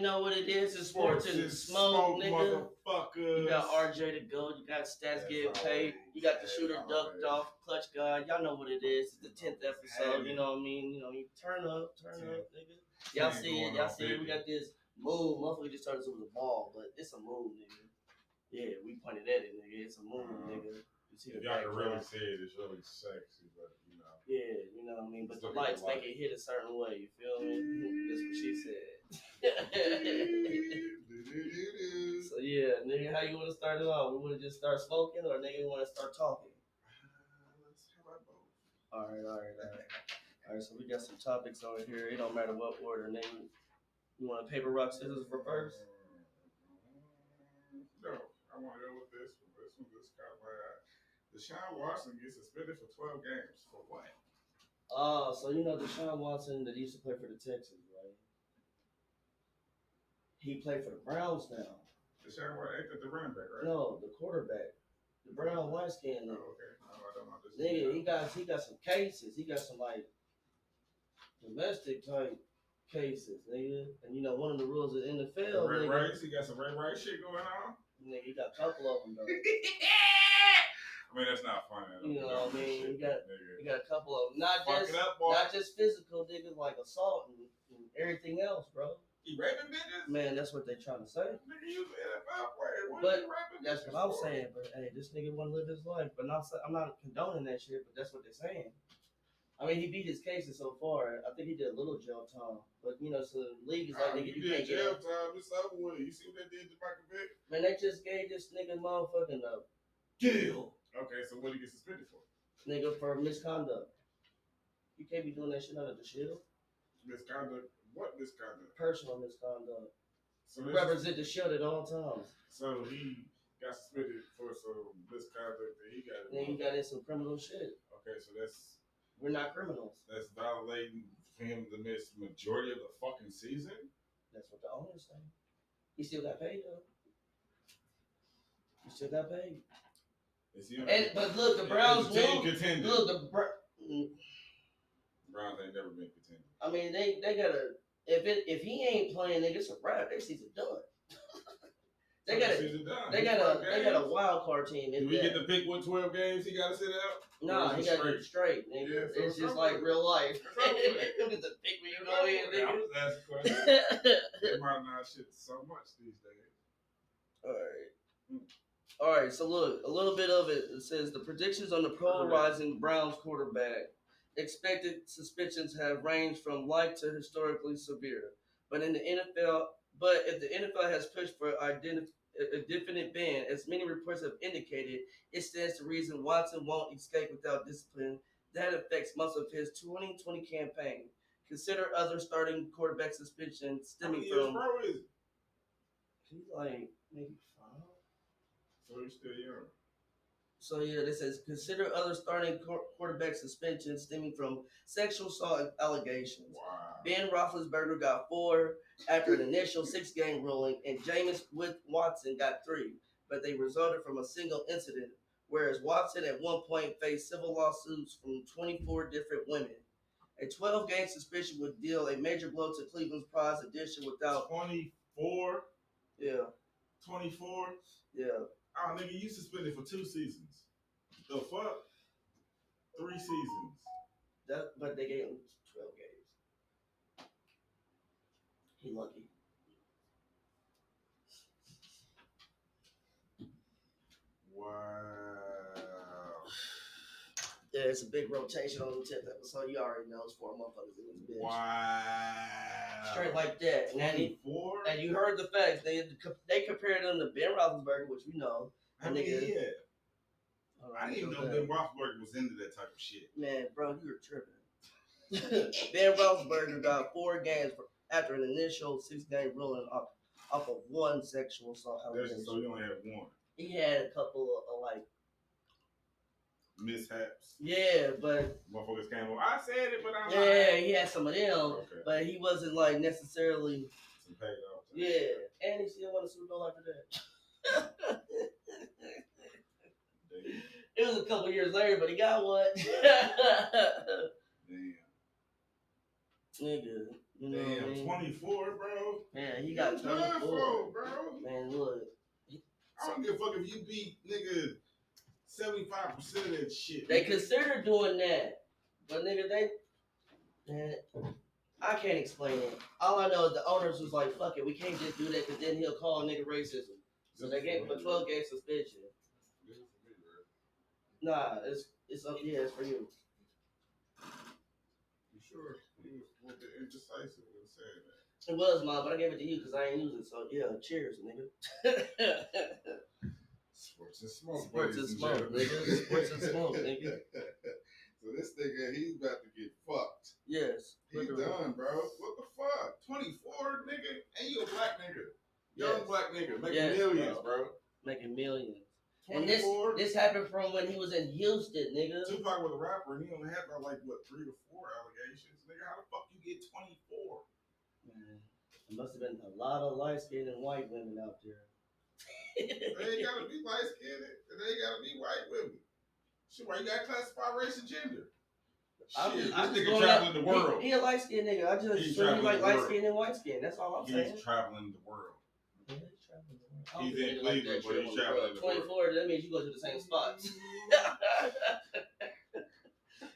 already know what it is. It's sports and smoke, nigga. Motherfuckers. You got RJ the GOAT. You got Stats getting paid. You got the shooter ducked off. Clutch guy. Y'all know what it is. It's the 10th episode. You know what I mean? You know, you turn up, nigga. Y'all see it. Y'all see it. We got this moon. Motherfucker just turned into a ball, but it's a moon, nigga. Yeah, we pointed at it, nigga. It's a moon, nigga. If y'all can really see it, it's really sexy, but you know. Yeah, you know what I mean? But the lights make it hit a certain way, you feel me? That's what she said. So yeah, nigga, how you wanna start it off? We wanna just start smoking or nigga wanna start talking? Let's have both. Alright, so we got some topics over here. It don't matter what order, nigga. You want a paper, rock, scissors for first? No, I want to go with this one. This caught my eye. Deshaun Watson gets suspended for 12 games. For what? Oh, so you know Deshaun Watson that used to play for the Texans, right? He played for the Browns now. Deshaun Watson ain't the running back, right? No, the quarterback. The brown light skin nigga. Oh, okay. No, I don't know this. Nigga, he got some cases. He got some like domestic type cases, nigga. And you know one of the rules of the NFL. Ray Rice, he got some Ray Rice shit going on. Nigga, he got a couple of them though. I mean, that's not funny. You know what I mean? You got a couple of them. Not just physical niggas like assault and everything else, bro. He raping bitches? Man, that's what they trying to say. Nigga, you NFL player. But that's what I'm saying. But hey, this nigga want to live his life. But I'm not condoning that shit. But that's what they're saying. I mean, he beat his cases so far. I think he did a little jail time. But you know, so the league is like, nigga, you can't jail time. It's over with. You see what they did to Michael Vick? Man, they just gave this nigga motherfucking jail. Okay, so what did he get suspended for? Nigga, for misconduct. You can't be doing that shit under the shield. Misconduct. What misconduct? Personal misconduct. So represent the shield at all times. So he got suspended for some misconduct that he got. Then he got in some criminal shit. Okay, so that's. We're not criminals. That's violating for him to miss majority of the fucking season. That's what the owners say. He still got paid though. He still got paid. But look, the Browns knew. Look, the Browns ain't never been contending. I mean, they gotta. If he ain't playing, nigga, it's a wrap. Their season done. They got a wild card team. Do we get to pick what 12 games he got to sit out? Nah, he got to do it straight, nigga. Yeah, so it's just like real life. You get to pick when you go in, nigga. I was asking questions. They might not shit so much these days. All right. So look, a little bit of it says the predictions on the polarizing Browns quarterback. Expected suspensions have ranged from light to historically severe, but if the NFL has pushed for a definite ban, as many reports have indicated, it stands to reason Watson won't escape without discipline. That affects most of his 2020 campaign. Consider other starting quarterback suspensions stemming from. How many years is he? He's like maybe 5. So he's still young. So yeah, this says consider other starting quarterback suspensions stemming from sexual assault allegations. Wow. Ben Roethlisberger got 4 after an initial 6-game ruling, and Jameis Watson got 3, but they resulted from a single incident. Whereas Watson at one point faced civil lawsuits from 24 different women. A 12-game suspension would deal a major blow to Cleveland's prize edition without 24. Yeah. 24. Yeah. Oh, nigga, you suspended for 2 seasons. The fuck? 3 seasons. But they gave him 12 games. He lucky. Wow. Yeah, it's a big rotation on the 10th episode. You already know it's 4 motherfuckers in this bitch. Wow. Straight like that. 24? And you heard the facts. They compared him to Ben Roethlisberger, which we know. I mean, yeah. I didn't even know Ben Roethlisberger was into that type of shit. Man, bro, you were tripping. Ben Roethlisberger got 4 games after an initial 6-game ruling off of 1 sexual assault allegation. So he only had 1. He had a couple of like mishaps. Yeah, but motherfuckers came over. I said it, but I'm he had some of them. Okay. But he wasn't like necessarily some paid off. Yeah, and he still won a Super Bowl after that. It was a couple years later, but he got one. Damn. Nigga. You know damn, 24, bro. And Man, he got 24. Bro. Man, look. I don't give a fuck if you beat nigga 75% of that shit. They consider doing that, but nigga, man, I can't explain it. All I know is the owners was like, fuck it, we can't just do that because then he'll call nigga racism. So they gave him a 12-game suspension. Nah, it's up. Yeah, it's for you. You sure? He was a little bit indecisive when saying that. It was mine, but I gave it to you because I ain't use it. So yeah, cheers, nigga. Sports and smoke. Sports and smoke, nigga. Sports and smoke, nigga. So this nigga, he's about to get fucked. Yes. He's done, bro. What the fuck? 24, nigga? And you a black nigga. Young black nigga. Making millions, bro. Making millions. 24? And this happened from when he was in Houston, nigga. Tupac was a rapper and he only had about like, what, 3 to 4 allegations? Nigga, how the fuck you get 24? Man, there must have been a lot of light-skinned and white women out there. They ain't gotta be light-skinned. They ain't gotta be white women. Shit, why you gotta classify race and gender? Shit, this nigga traveling the world. He a light skinned nigga. I just show you like light skin and white skin. That's all I'm saying. He's traveling the world. Yeah, he's traveling the world. He's in Cleveland, but he's traveling the world. 24, that means you go to the same spots.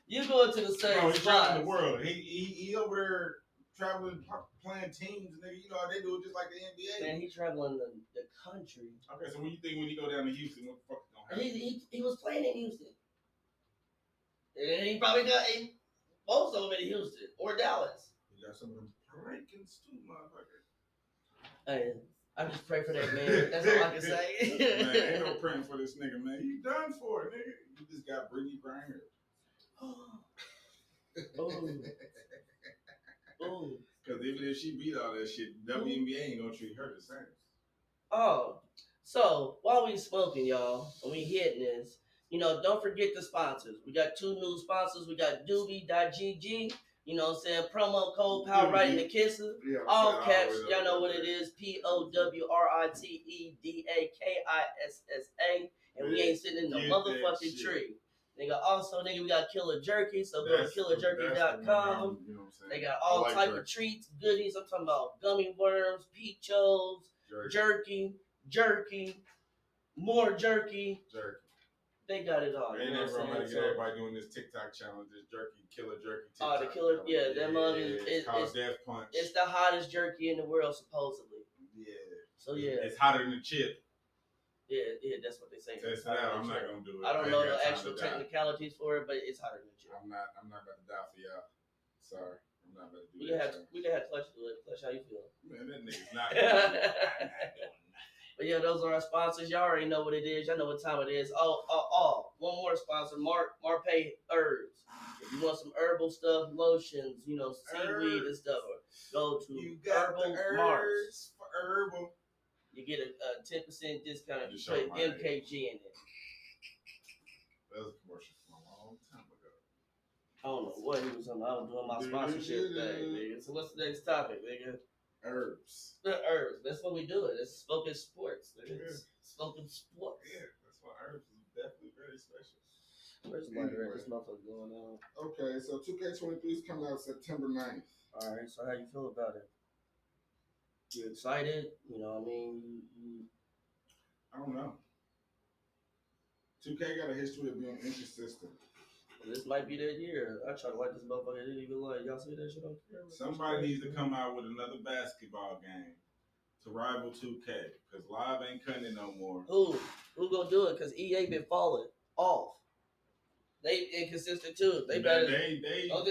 You go to the same spots. He's traveling the world. He over there traveling, playing teams, nigga. You know how they do it just like the NBA. Man, he traveling the country. Okay, so when you think when he go down to Houston, what the fuck is gonna happen? He was playing in Houston. And he probably got most of them in Houston or Dallas. He got some of them breakings too, motherfucker. Hey, I just pray for that man. That's all I can say. Man, ain't no praying for this nigga, man. You done for it, nigga. You just got Brittany Griner. Boom. Because even if she beat all that shit, WNBA ain't gonna treat her the same. Oh, so while we smoking, y'all, and we hitting this, you know, don't forget the sponsors. We got 2 new sponsors. We got Doobie.gg. You know what I'm saying? Promo code Power Right in the Kisser. Yeah, all caps. Y'all know what it is. POWRITEDAKISSA. And we ain't sitting in the motherfucking tree. Nigga, also, nigga, we got Killer Jerky. So go to killerjerky.com. You know what I'm saying? They got all type of treats, goodies. I'm talking about gummy worms, peachos, jerky, more jerky. They got it all. Ain't never gonna get everybody doing this TikTok challenge, this killer jerky TikTok. Oh, the killer, yeah, that mug is Death Punch. It's the hottest jerky in the world, supposedly. Yeah. So yeah. It's hotter than the chip. Yeah, that's what they say. Test it out. I'm not gonna do it. I don't know the actual technicalities for it, but it's hotter than the chip. I'm not about to die for y'all. Sorry. I'm not about to do that. We can have Clutch do it. Clutch, how you feel? Man, that nigga's not gonna do it. But yeah, those are our sponsors. Y'all already know what it is. Y'all know what time it is. One more sponsor, Marpay Herbs. If you want some herbal stuff, lotions, you know, seaweed and stuff, go to Herbal Mars. For herbal. You get a 10% discount if you put MKG in it. That was a commercial from a long time ago. I don't know what he was talking about. I was doing my sponsorship thing, nigga. So what's the next topic, nigga? Herbs. Herbs. That's what we do. It's spoken sports. Yeah. Spoken sports. Yeah, that's why herbs is definitely very special. Where's the lighter at? This motherfucker going on. Okay, so 2K23 is coming out September 9th. All right, so how you feel about it? You excited? You know what I mean? I don't know. 2K got a history of being inconsistent. This might be that year. I try to like this motherfucker. I didn't even like. Y'all see that shit on camera? Somebody needs to come out with another basketball game to rival 2K because Live ain't cutting it no more. Who gonna do it? Because EA been falling off. They inconsistent too. They only thing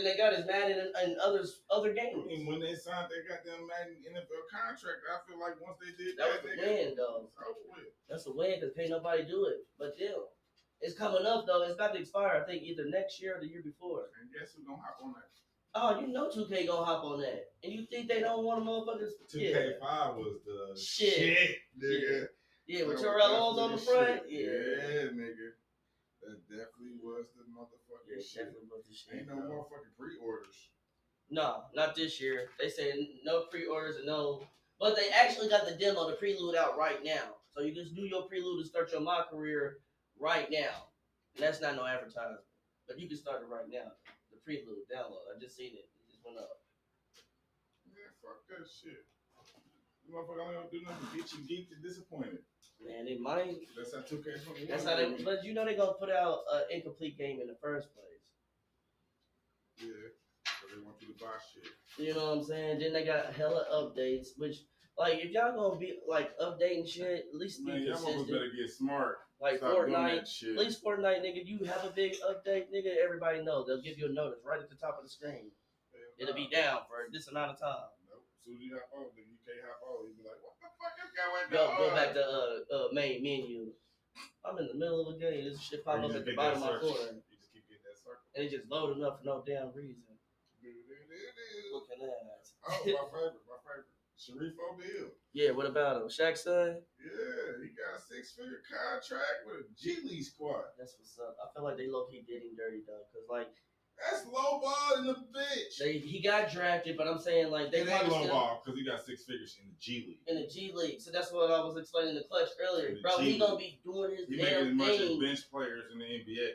they got is Madden and other games. I mean, when they signed their goddamn Madden NFL contract, I feel like once they did that was a win, though. That's a win because can't nobody do it but them. It's coming up though. It's about to expire. I think either next year or the year before. And guess who's gonna hop on that? Oh, you know 2K gonna hop on that. And you think they don't want a motherfuckers? 2K5 was the shit, nigga. Yeah, with Terrell Owens on the front. Yeah, nigga. That definitely was the motherfucking shit. Definitely was the shit. Ain't no motherfucking pre-orders. No, not this year. They say no pre-orders and no. But they actually got the demo, the prelude out right now. So you just do your prelude and start your My Career right now. And that's not no advertisement. But you can start it right now. The prelude, download. I just seen it. It just went up. Yeah, fuck that shit. Motherfucker only gonna do nothing to get you geeked and disappointed. Man, they might. That's how 2K21. That's how they. But you know they gonna put out an incomplete game in the first place. Yeah, so they want you to buy shit. You know what I'm saying? Then they got hella updates, which like if y'all gonna be like updating shit, at least be consistent. Y'all better get smart. Like Stop Fortnite, at least Fortnite, nigga, you have a big update, nigga, everybody knows. They'll give you a notice right at the top of the screen. It'll be down for this amount of time. Nope. As soon as you hop on, then you can't hop on. You be like, what the fuck is going on? Go back to main menu. I'm in the middle of a game. This shit pop up at the bottom of my corner. You just keep getting that circle. And it just loading up for no damn reason. Looking at that. Oh, my favorite. Shareef O'Neal. Yeah, what about him? Shaq's son? Yeah, he got a 6-figure contract with a G League squad. That's what's up. I feel like they low-key did him dirty, though. Because, like... That's low ball in the bitch. He got drafted, but I'm saying, like... It ain't low ball because he got 6 figures in the G League. In the G League. So that's what I was explaining to Clutch earlier. Bro, he going to be doing his damn thing. He making as much as bench players in the NBA.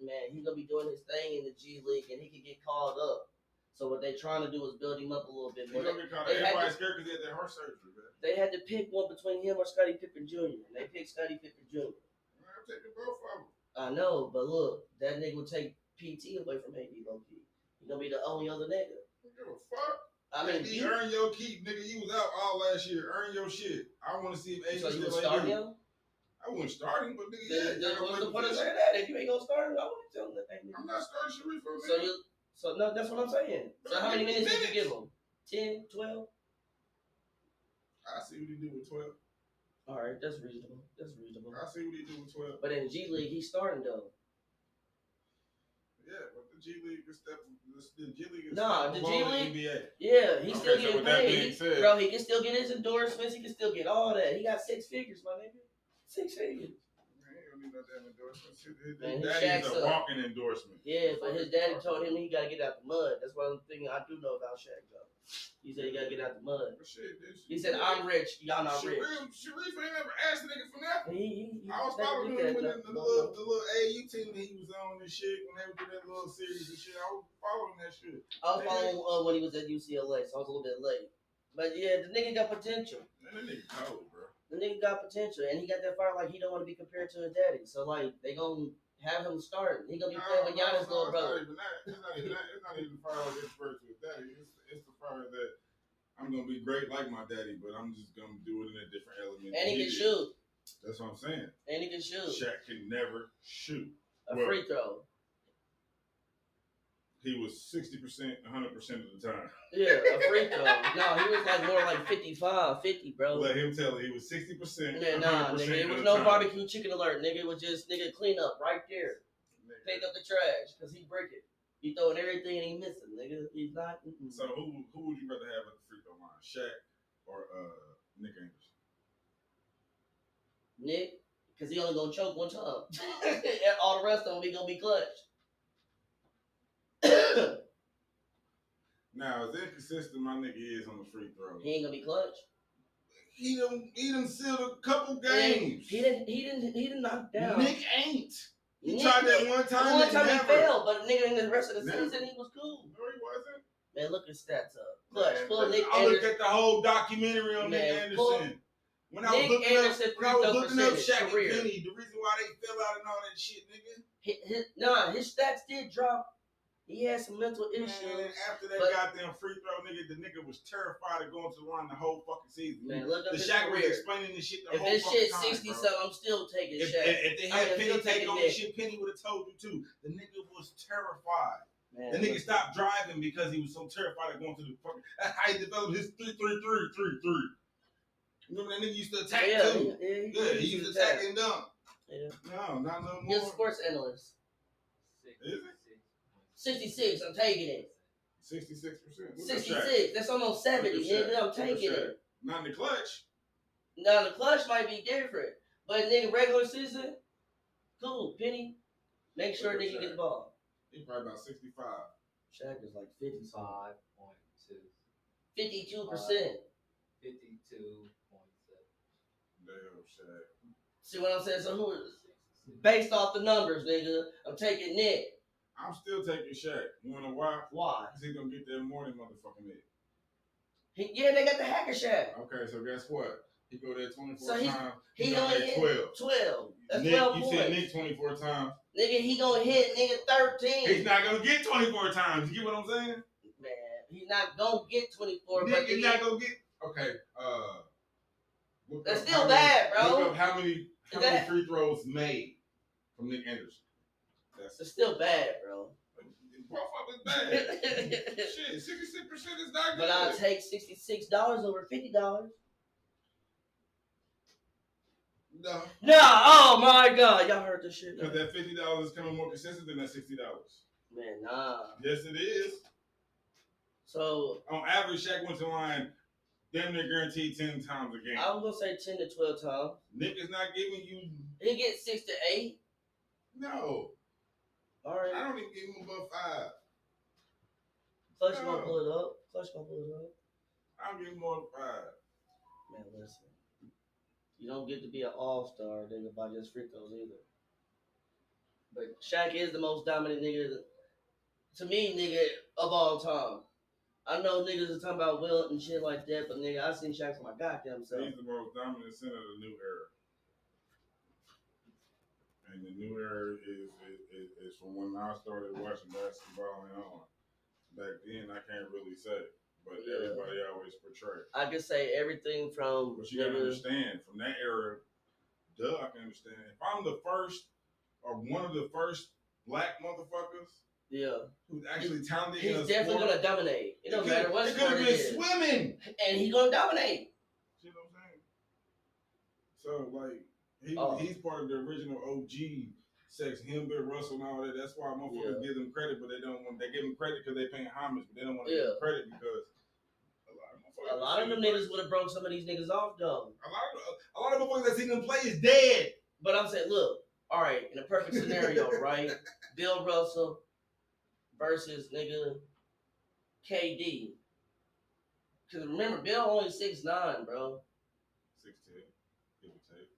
Man, he's going to be doing his thing in the G League, and he can get called up. So what they trying to do is build him up a little bit more. Everybody's scared because he had that heart surgery, man. They had to pick one between him or Scottie Pippen Jr. And they picked Scottie Pippen Jr. I'm taking both of them. I know, but look, that nigga will take PT away from AD low-key. He's going to be the only other nigga. Don't give a fuck. I mean, you earn your keep, nigga. You was out all last year. Earn your shit. I want to see if AD so you still start him? I wouldn't start him, but nigga, what's the point of saying that? If you ain't going to start him, I wouldn't tell him that. I'm not starting Shareef O'Neal. So no, that's what I'm saying. So how many minutes did you give him? 10, 12? I see what he do with 12. All right, that's reasonable. I see what he do with 12. But in G League, he's starting though. Yeah, but the G League is the G League is the G League. NBA. Yeah, he's still getting paid. Bro, he can still get his endorsements. He can still get all that. He got 6 figures, my nigga. 6 figures. No damn endorsements. His daddy's a walking endorsement. Yeah, but his daddy told him he got to get out the mud. That's one thing I do know about Shaq, though. He said he got to get out the mud. He said, I'm rich, y'all not rich. Shareef ain't never asked a nigga for nothing. I was following him when the little AU team that he was on and shit, when they would do that little series and shit. I was following that shit. I was following when he was at UCLA, so I was a little bit late. But yeah, the nigga got potential. Man, that nigga cold, bro. The nigga got potential, and he got that fire like he don't want to be compared to his daddy. So like they gonna have him start. He gonna be playing with Giannis' little brother. It's not even the fire like it's compared to his daddy. It's the fire that I'm gonna be great like my daddy, but I'm just gonna do it in a different element. And he can shoot. That's what I'm saying. And he can shoot. Shaq can never shoot free throw. He was 60%, 100% of the time. Yeah, a free throw. No, he was like more like 55, 50, bro. Let him tell it. He was 60%. Yeah, nah, nigga. It was no barbecue chicken alert, nigga. It was just, nigga, clean up right there. Nigga. Pick up the trash, because he break it. He throwing everything and he missing, nigga. He's not. So who would you rather have at the free throw line? Shaq or Nick Anderson? Nick, because he only gonna choke one time. All the rest of them, he gonna be clutch. Now, as inconsistent my nigga is on the free throw, he ain't gonna be clutch. He done sealed a couple games. He didn't knock down. Nick ain't. He tried that one time. One time he failed, but nigga in the rest of the season he was cool. No, he wasn't. Man, look his stats up. Clutch, pull Nick Anderson. I looked at the whole documentary on Nick Anderson. When I was looking up Shaq and Penny, the reason why they fell out and all that shit, nigga. His stats did drop. He had some mental issues. Man, after that goddamn free throw, the nigga was terrified of going to the line the whole fucking season. Man, look up the his Shaq career. was explaining this shit the whole fucking time. If this shit 60-something, I'm still taking Shaq. If they had Penny taking on the shit, Penny would have told you too. The nigga was terrified. Man, the nigga stopped driving because he was so terrified of going to the fucking. That's how he developed his 3-3-3-3-3. Remember that nigga used to attack too? Yeah, he used to attack and dunk. Yeah. No, not no more. He's a sports analyst. Is it? 66, I'm taking it. 66%. 66, that's almost 70, nigga. I'm taking it. Not in the clutch. Now the clutch might be different, but nigga, regular season, cool. Penny, make sure nigga get the ball. He probably about 65. Shaq is like 55.2. 52%. 52.7. Damn, Shaq. See what I'm saying? So who is based off the numbers, nigga? I'm taking Nick. I'm still taking Shaq. You wanna know why? Why? Because he's gonna get there more than motherfucking Nick. They got the hacker shack. Okay, so guess what? He go there 24 so times. He only hit 12. 12. That's Nick, 12 you points. said Nick 24 times. Nigga, he gonna hit nigga 13. He's not gonna get 24 times. You get what I'm saying? Man, he's not gonna get 24. Nick is not gonna get. Okay. That's still bad, bro. Look up how many free throws made from Nick Anderson. It's still bad, bro. Both of is bad. Shit, 66% is not good. But I'll take $66 over $50. No. No, oh my God. Y'all heard this shit. Because that $50 is coming more consistent than that $60. Man, nah. Yes, it is. So on average, Shaq went to the line damn near guaranteed 10 times a game. I was gonna say 10 to 12 times. Nick is not giving you. He gets 6 to 8. No. All right. I don't even give him above 5. Clutch gonna pull it up. I don't give him more than 5. Man, listen. You don't get to be an all-star nigga by just free throws either. But Shaq is the most dominant nigga, to me, nigga, of all time. I know niggas are talking about Wilt and shit like that, but nigga, I seen Shaq for my goddamn self. He's the most dominant center of the new era. And the new era is from when I started watching basketball and on. Back then, I can't really say. But everybody always portray. I can say everything from. But you gotta understand, from that era, I can understand. If I'm the first or one of the first black motherfuckers, who's actually talented, he's definitely gonna dominate. It don't matter what sport it is. Swimming, and he's gonna dominate. You know what I'm saying? So he's part of the original OG. Sex, him, Bill Russell, and all that. That's why motherfuckers give them credit, but they don't want. They give them credit because they paying homage, but they don't want to give them credit because a lot of them niggas would have broke some of these niggas off, though. A lot of motherfuckers that seen them play is dead. But I'm saying, look, all right, in a perfect scenario, right? Bill Russell versus nigga KD. Because remember, Bill only 6'9", bro. 6'10", give or take.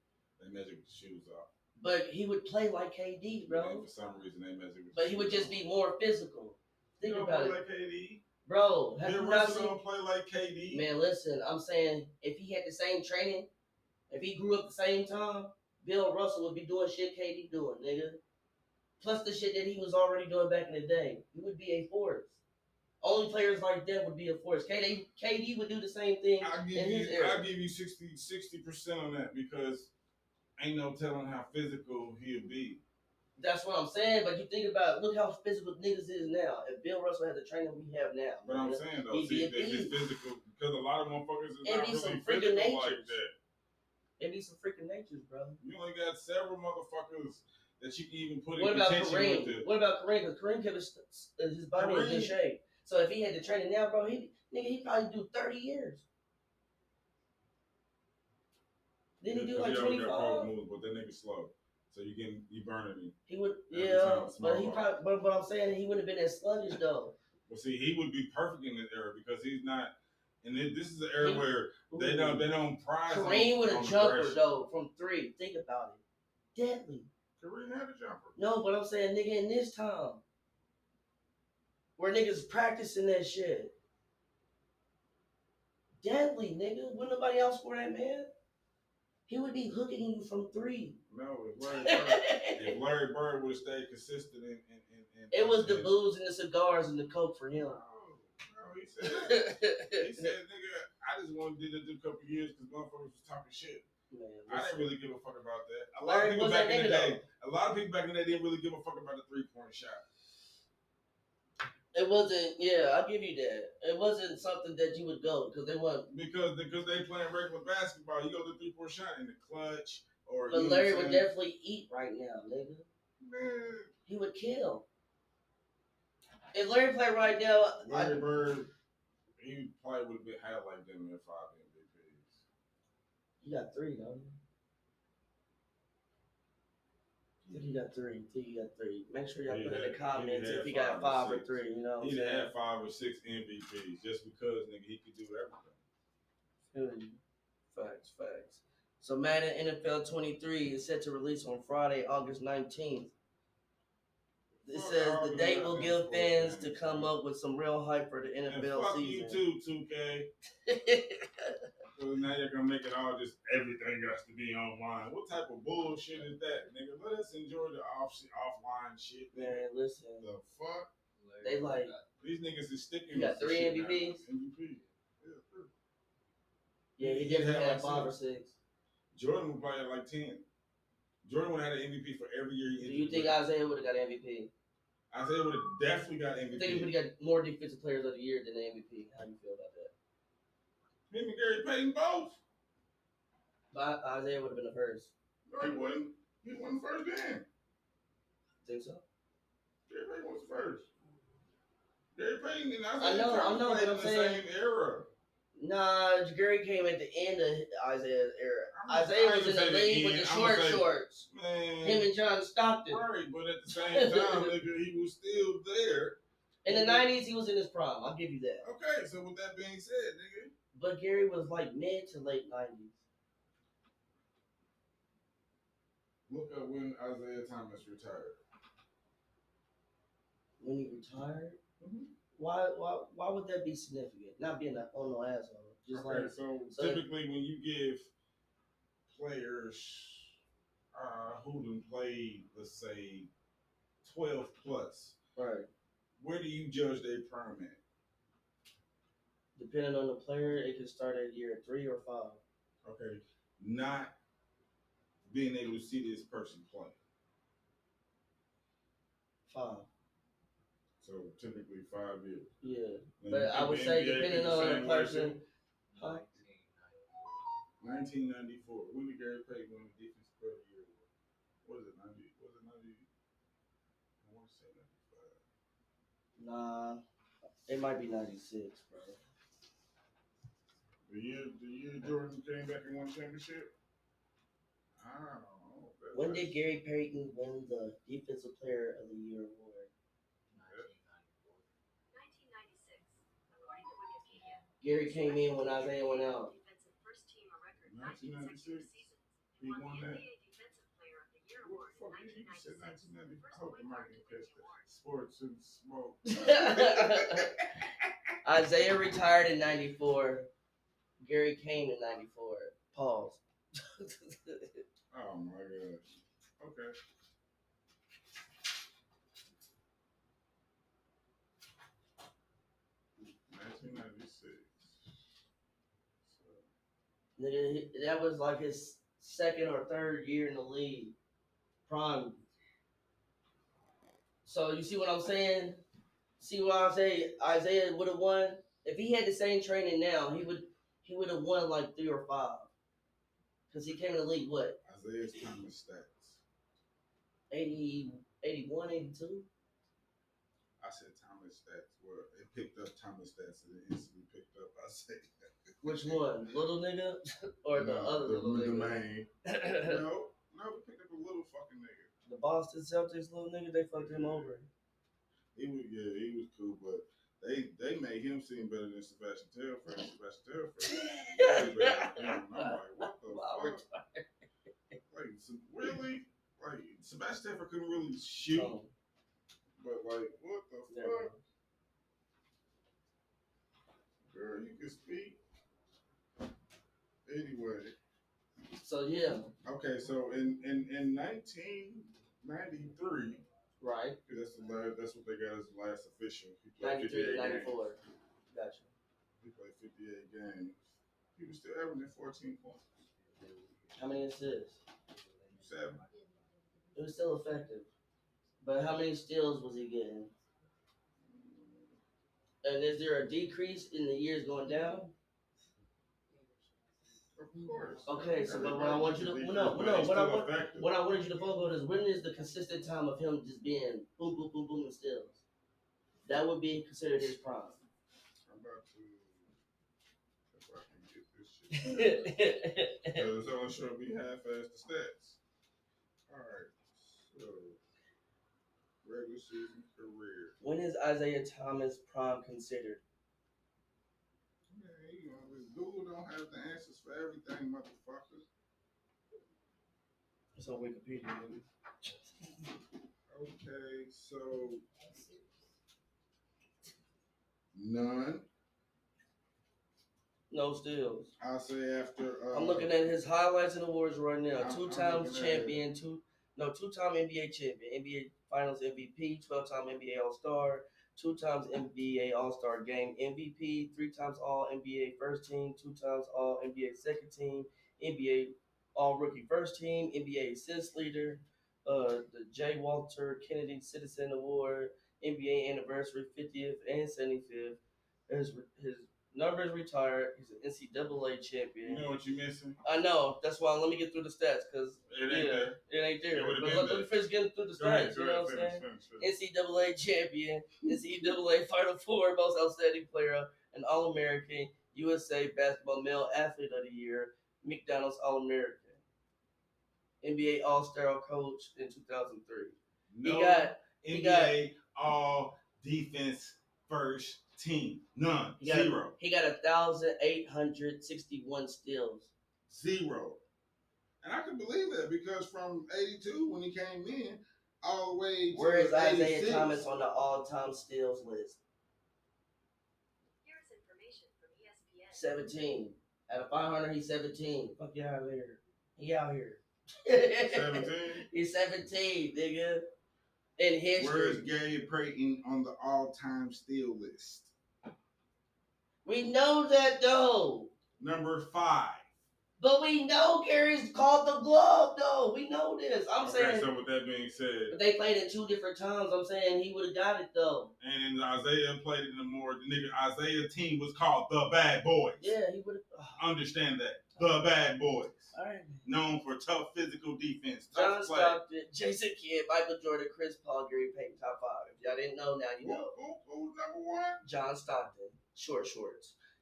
They measure with shoes off. But he would play like KD, bro. And for some reason, they measure with But he would just be more physical. Think about it. Like KD. Bro, have you not seen him play like KD? Man, listen, I'm saying if he had the same training, if he grew up the same time, Bill Russell would be doing shit KD doing, nigga. Plus the shit that he was already doing back in the day. He would be a force. Only players like that would be a force. KD would do the same thing in his era. I'll give you 60% on that because ain't no telling how physical he'll be. That's what I'm saying, but you think about look how physical niggas is now. If Bill Russell had the training we have now. But I'm saying though, see, it's physical because a lot of motherfuckers is not really physical like that. It be some freaking natures, bro. You only got several motherfuckers that you can even put in contention with it. What about Kareem? Because Kareem kept his body in good shape. So if he had the training now, bro, he'd probably do 30 years. Didn't he do like 25? But that nigga slow. So you burning me. He would, but I'm saying he wouldn't have been as sluggish though. Well, see, he would be perfect in this era because he's not. And this is an era where they don't prize. Kareem with a jumper though from 3. Think about it, deadly. Kareem had a jumper. No, but I'm saying nigga in this time, where niggas practicing that shit, deadly nigga. Wouldn't nobody else score that man? He would be hooking you from 3. No, if Larry Bird would have stayed consistent it was the booze and the cigars and the coke for him. No, he said, nigga, I just wanted to do it a couple years because motherfuckers was talking shit. Man, I didn't really give a fuck about that. A lot of people back in the day didn't really give a fuck about the 3-point shot. It wasn't, I'll give you that. It wasn't something that you would go because they weren't. Because they playing regular basketball. You go to the 3-point shot in the clutch or. But Larry would definitely eat right now, nigga. Man. He would kill. If Larry played right now. Larry Bird, he probably would have had like them in 5 MVPs. You got 3, don't you? I think he got 3. Make sure y'all put in the comments if he got 5 or 3. You know, he'd have 5 or 6 MVPs just because nigga he could do everything. Facts. So Madden NFL 23 is set to release on Friday, August 19th. It says the date will give fans to come up with some real hype for the NFL season. Fuck you too, 2K. So now you're gonna make it all just everything has to be online. What type of bullshit is that, nigga? Let us enjoy the offline shit. Nigga. Man, listen. The fuck? They like these niggas is sticking. You got 3 MVPs. MVP. Yeah, he didn't have 5 or 6. Jordan would probably have like 10. Jordan would have had an MVP for every year. Do you think Isaiah would have got MVP? Isaiah would have definitely got MVP. I think he would have got more defensive players of the year than the MVP. How do you feel about that? Him and Gary Payton both. But Isaiah would have been the first. No, he wouldn't. He wasn't first then. Think so? Gary Payton was first. Gary Payton and I know, but I'm saying same era. Nah, Gary came at the end of Isaiah's era. Isaiah was in the league with the short shorts. Man, him and John Stockton. Right, but at the same time, nigga, he was still there. In the 90s, he was in his prime. I'll give you that. Okay, so with that being said, nigga. But Gary was like mid to late 90s. Look up when Isaiah Thomas retired. When he retired? Mm-hmm. Why would that be significant? Not being on no asshole. Just okay, like so typically when you give players who done played, let's say, 12 plus, right? Where do you judge their prime at? Depending on the player, it could start at year 3 or 5. Okay, not being able to see this person play. 5. So typically 5 years. Yeah, but I would say depending on the person. 1994. When did Gary Payton win the Defensive Player of the Year? What is it? 90? Was it 90? I want to say 95. Nah, it might be 96, bro. The year Jordan came back and won championship. I don't know. When did Gary Payton win the Defensive Player of the Year award? 1996. According to Wikipedia, Gary came in when Isaiah went out. 1996. He won that. What the fuck you said 1990? I hope the mic didn't catch that. Sports and smoke. Isaiah retired in 94. Gary came in 94. Pause. Oh my gosh. Okay. Nigga, that was like his 2nd or 3rd year in the league. Prime. So you see what I'm saying? See what I'm saying? Isaiah would have won. If he had the same training now, he would have won like 3 or 5. Because he came in the league, what? Isaiah's Thomas stats. 80, 81, 82? I said Thomas stats. Well, it picked up Thomas stats and it instantly picked up Isaiah. Which one? Little nigga? Or the other little nigga? The main. No, we picked up a little fucking nigga. The Boston Celtics little nigga, they fucked him over. He was cool, but they made him seem better than Sebastian Telfair. Sebastian Telfair way better than him. And I'm like, what the fuck? Like, really? Like, Sebastian Telfair couldn't really shoot. But like, what the fuck? Girl, you can speak. Anyway. So yeah. Okay, so in 1993. Right. That's what they got as the last official. He played 93 94. Games. Gotcha. He played 58 games. He was still averaging 14 points. How many assists? 7. It was still effective. But how many steals was he getting? And is there a decrease in the years going down? Of course. Okay, so what I want you to what I wanted you to focus on is when is the consistent time of him just being boom, boom, boom, boom, and steals? That would be considered his prime. I'm about to, if I can get this shit. It's only showing me half-ass the stats. All right, so regular season career. When is Isaiah Thomas prime considered? Google don't have the answers for everything, motherfuckers. It's on Wikipedia. Okay, so none. No steals. I'll say after. I'm looking at his highlights and awards right now. I'm Two-time looking champion, two-time NBA champion, NBA Finals MVP, 12-time NBA All-Star, 2 times NBA All-Star Game MVP, 3 times All NBA First Team, 2 times All NBA Second Team, NBA All Rookie First Team, NBA Assist Leader, the J. Walter Kennedy Citizen Award, NBA Anniversary 50th and 75th. His numbers retired. He's an NCAA champion. You know what you're missing? I know. That's why let me get through the stats because it ain't there. It ain't there. It But let me finish getting through the stats. You know what I'm saying? NCAA champion, NCAA Final Four, most outstanding player, an All-American, USA Basketball Male Athlete of the Year, McDonald's All-American, NBA All-Star Coach in 2003. He got All Defense First Team. None. Zero. He got 1,861 steals. Zero. And I can believe that because from 82 when he came in all the way to where is Isaiah 86. Thomas on the all-time steals list? Here's information from ESPN. 17. Out of 500, he's 17. Fuck you out here. He out here. 17? He's 17, nigga. In history. Where's Gary Payton on the all-time steal list? We know that, though. Number 5. But we know Gary's called the glove, though. We know this. I'm saying. So with that being said. But they played it 2 different times. I'm saying he would have got it, though. And Isaiah played it in the Isaiah team was called the Bad Boys. Yeah, he would have. Understand that. The Bad Boys. All right. Known for tough physical defense. John Stockton, Jason Kidd, Michael Jordan, Chris Paul, Gary Payton, top 5. If y'all didn't know, now you know. Who's number 1? John Stockton, shorts.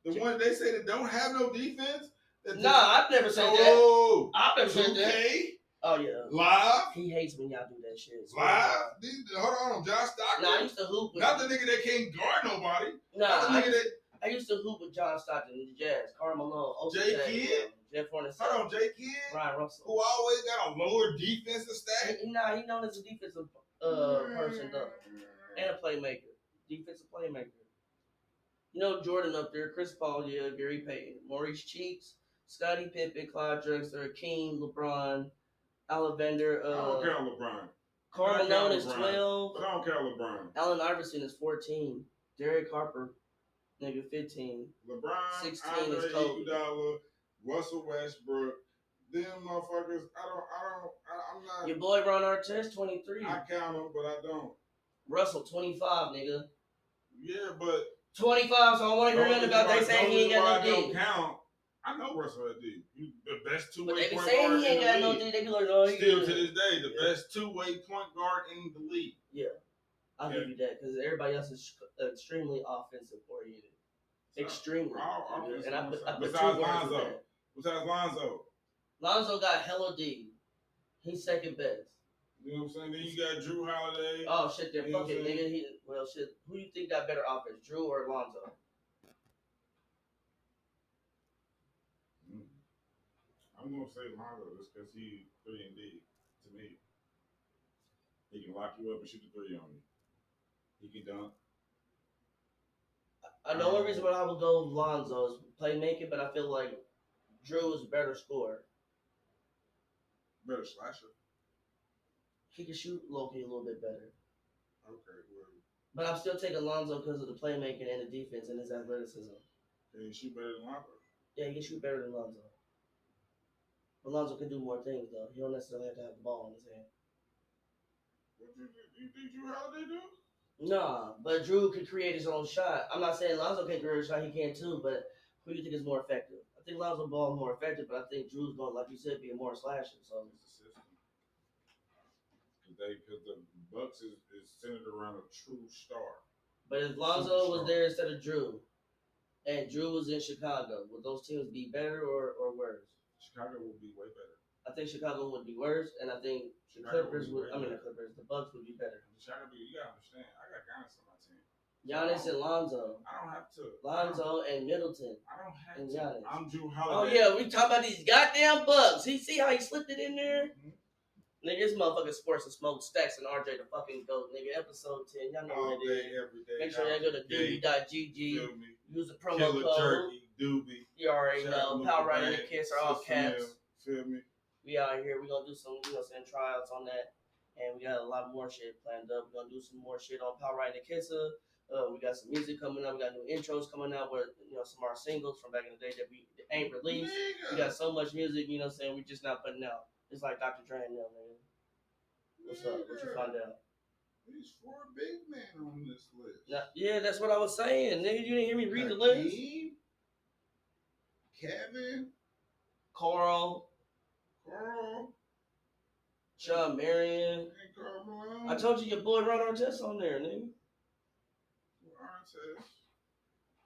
The one they say that don't have no defense? Nah, I've never said that. I've never said that. Oh, yeah. Live? He hates when y'all do that shit. So Live? Hold on, John Stockton? Nah, I used to hoop with not the nigga that can't guard nobody. Nah, I used to hoop with John Stockton in the Jazz, Karl Malone, Jay Kidd? Jeff Hornacek. Hold on, Jay Kidd? Ryan Russell. Who always got a lower defensive stat? He known as a defensive person, though. And a playmaker. Defensive playmaker. You know Jordan up there, Chris Paul, yeah, Gary Payton, Maurice Cheeks, Scottie Pippen, Clyde Drexler, King, LeBron, Ollivander. I don't care LeBron. Karl Malone is 12. But I don't care LeBron. Allen Iverson is 14. Derek Harper, nigga, 15. LeBron, 16 Andre is Kobe. Iguodala, Russell Westbrook. Them motherfuckers, I'm not. Your boy Ron Artest, 23. I count them, but I don't. Russell, 25, nigga. Yeah, but 25, so I want to hear nothing about they saying he ain't got no D. Count. I know Russell had D. He the best two-way point guard. But they be saying he ain't got no D. They be like, oh, still to this day, the best two-way point guard in the league. Yeah, I'll give you that because everybody else is extremely offensive oriented. So, extremely. And I put besides Lonzo. Besides Lonzo. Lonzo got hella D. He's second best. You know what I'm saying? Then you got Drew Holiday. Oh shit, then fuck it, nigga. Well shit. Who you think got better offense, Drew or Lonzo? I'm gonna say Lonzo just because he 3 and D to me. He can lock you up and shoot the 3 on you. He can dunk. The only reason why I would go Lonzo is playmaking, but I feel like Drew is a better scorer. Better slasher. He can shoot low-key a little bit better. Okay, well. But I'm still taking Lonzo because of the playmaking and the defense and his athleticism. Can he shoot better than Lonzo? Yeah, he can shoot better than Lonzo. But Lonzo can do more things, though. He don't necessarily have to have the ball in his hand. What you think Drew Holiday do? Nah, but Drew can create his own shot. I'm not saying Lonzo can't create a shot. He can too, but who do you think is more effective? I think Lonzo's ball is more effective, but I think Drew's going, like you said, be a more slasher. So it's the system. Because the Bucks is centered around a true star. But if Lonzo was there instead of Drew, and Drew was in Chicago, would those teams be better or worse? Chicago would be way better. I think Chicago would be worse, and I think the Bucks would be better. Chicago, you gotta understand, I got Giannis on my team. Giannis and Lonzo. I don't have to. Lonzo and Middleton. I don't have and to. Giannis. I'm Drew Holiday. Oh yeah, we talking about these goddamn Bucks. See how he slipped it in there? Mm-hmm. Nigga, this motherfucking Sports and Smoke Stacks and RJ the fucking GOAT, nigga. Episode 10. Y'all know all what it day, is. every day. Make sure y'all go to doobie.gg. Use the promo Killer code. Turkey, Doobie. You already know. Power Riding the Kiss are all caps. Feel me? We out here. We're going to do some, tryouts on that. And we got a lot more shit planned up. We're going to do some more shit on Power Riding the Kisser. We got some music coming up. We got new intros coming out with, some of our singles from back in the day that we ain't released. Nigga. We got so much music, we just not putting out. It's like Dr. Dre and them, nigga. What's up? What you find out? There's 4 big men on this list. Now, yeah, that's what I was saying, nigga. You didn't hear me read the list? Kevin. Carl. Sean Marion. I told you your boy Ron Artest on there, nigga. Artest.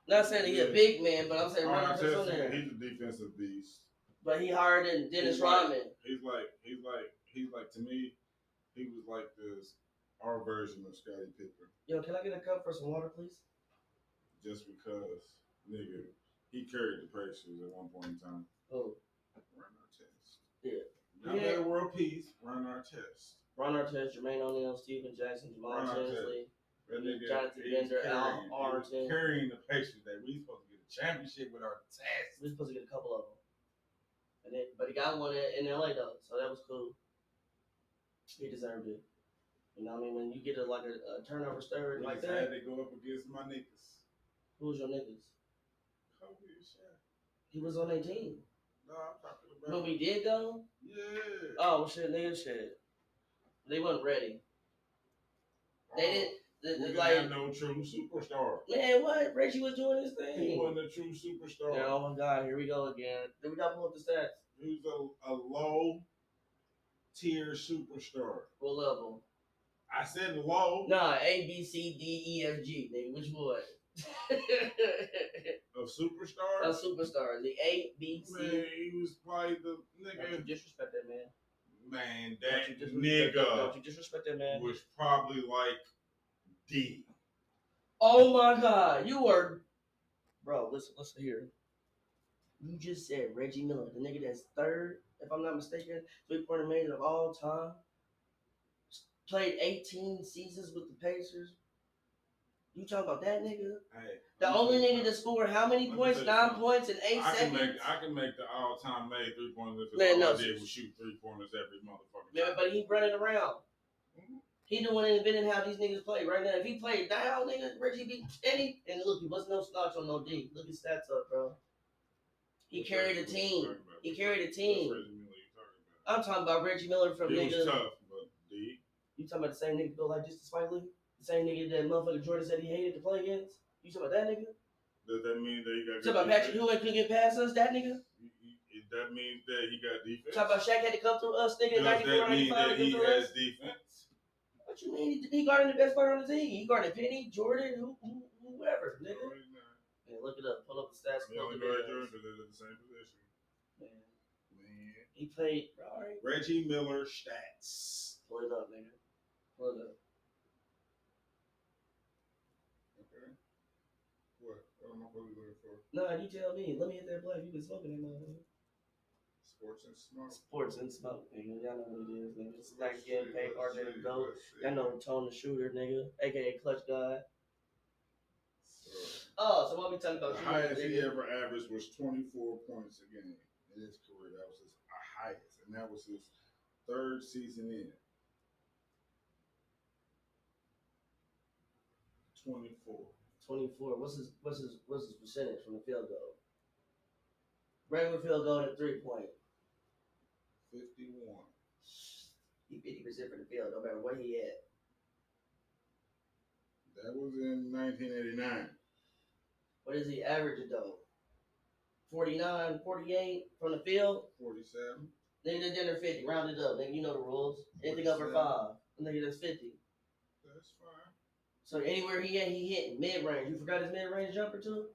Not saying he's a big man, but I'm saying Ron Artest on there. He's a defensive beast. But he higher than Dennis Rodman. He's like to me, he was like our version of Scottie Pippen. Yo, can I get a cup for some water, please? Just because, nigga, he carried the Pacers at one point in time. Oh. Ron Artest. Yeah. Not better world peace. Ron Artest. Ron Artest, Jermaine O'Neal, Stephen Jackson, Jamal Tinsley, Jonathan Bender, Al Arlington. Carrying the Pacers that we supposed to get a championship with Artest. We supposed to get a couple of them. But he got one in LA though, so that was cool. He deserved it. You know what I mean? When you get a turnover stirred like that. Had to go up against my niggas. Who's your niggas? Kobe and Shaq. He was on their team. No, I'm talking about. When we did go? Yeah. Oh shit, nigga, shit. They wasn't ready. They didn't. We didn't have no true superstar. Man, what? Reggie was doing his thing. He wasn't a true superstar. Yeah, oh my God, here we go again. Then we got to pull up the stats. He was a low tier superstar. What level? I said low. Nah, A, B, C, D, E, F, G, nigga. Which one? A superstar? A superstar. The A, B, C. Man, he was probably the nigga. Don't you disrespect that man. Man, that nigga. Don't you disrespect that man. Was probably like D. Oh my God, you are, bro. Listen here. You just said Reggie Miller, the nigga that's third, if I'm not mistaken, 3-pointer man of all time. Played 18 seasons with the Pacers. You talking about that nigga? Hey, the only nigga that scored how many points? 9 points in 8 seconds. I can make the all-time made 3-pointers if man, all I did was shoot 3-pointers every motherfucking time. But he running around. Mm-hmm. He the one inventing how these niggas play right now. If he played down, nigga, Reggie be any. And look, he wasn't no slouch on no D. Look his stats up, bro. He carried a team. He carried a team. I'm talking about Reggie Miller from he nigga. Was tough, but D. You talking about the same nigga built like this to Spike Lee? The same nigga that motherfucker Jordan said he hated to play against? You talking about that nigga? Does that mean that he got? You talking about Patrick Ewing couldn't get past us? That nigga? That means that he got defense. Talking about Shaq had to come through us, nigga. Does that mean that he has defense? What you mean? He guarded the best player on the team. He guarded Penny, Jordan, whoever, nigga. No, yeah, look it up. Pull up the stats. He only guarded Jordan because they're the same position. Man. He played. All right. Reggie Miller stats. Pull it up, nigga. Pull it up. Okay. What am I supposed to be looking for? Nah, you tell me. Let me hit that play. You been smoking that motherfucker. Sports and smoke. Sports and smoke, nigga. Y'all know what it is, nigga. Stack getting paid, RJ the GOAT. Y'all know Tone the Shooter, nigga. AKA Clutch God. So what we talking about? The highest he ever averaged was 24 points a game in his career. That was his highest, and that was his third season in. 24. 24. What's his percentage from the field goal? Regular field goal at 3-point. 51. He 50% from the field, no matter where he at. That was in 1989. What is he averaging though? 49, 48 from the field? 47. Nigga, that's under 50. Round it up, nigga. You know the rules. Anything over 5. Nigga, that's 50. That's fine. So anywhere he at, he hitting mid-range. You forgot his mid-range jumper too?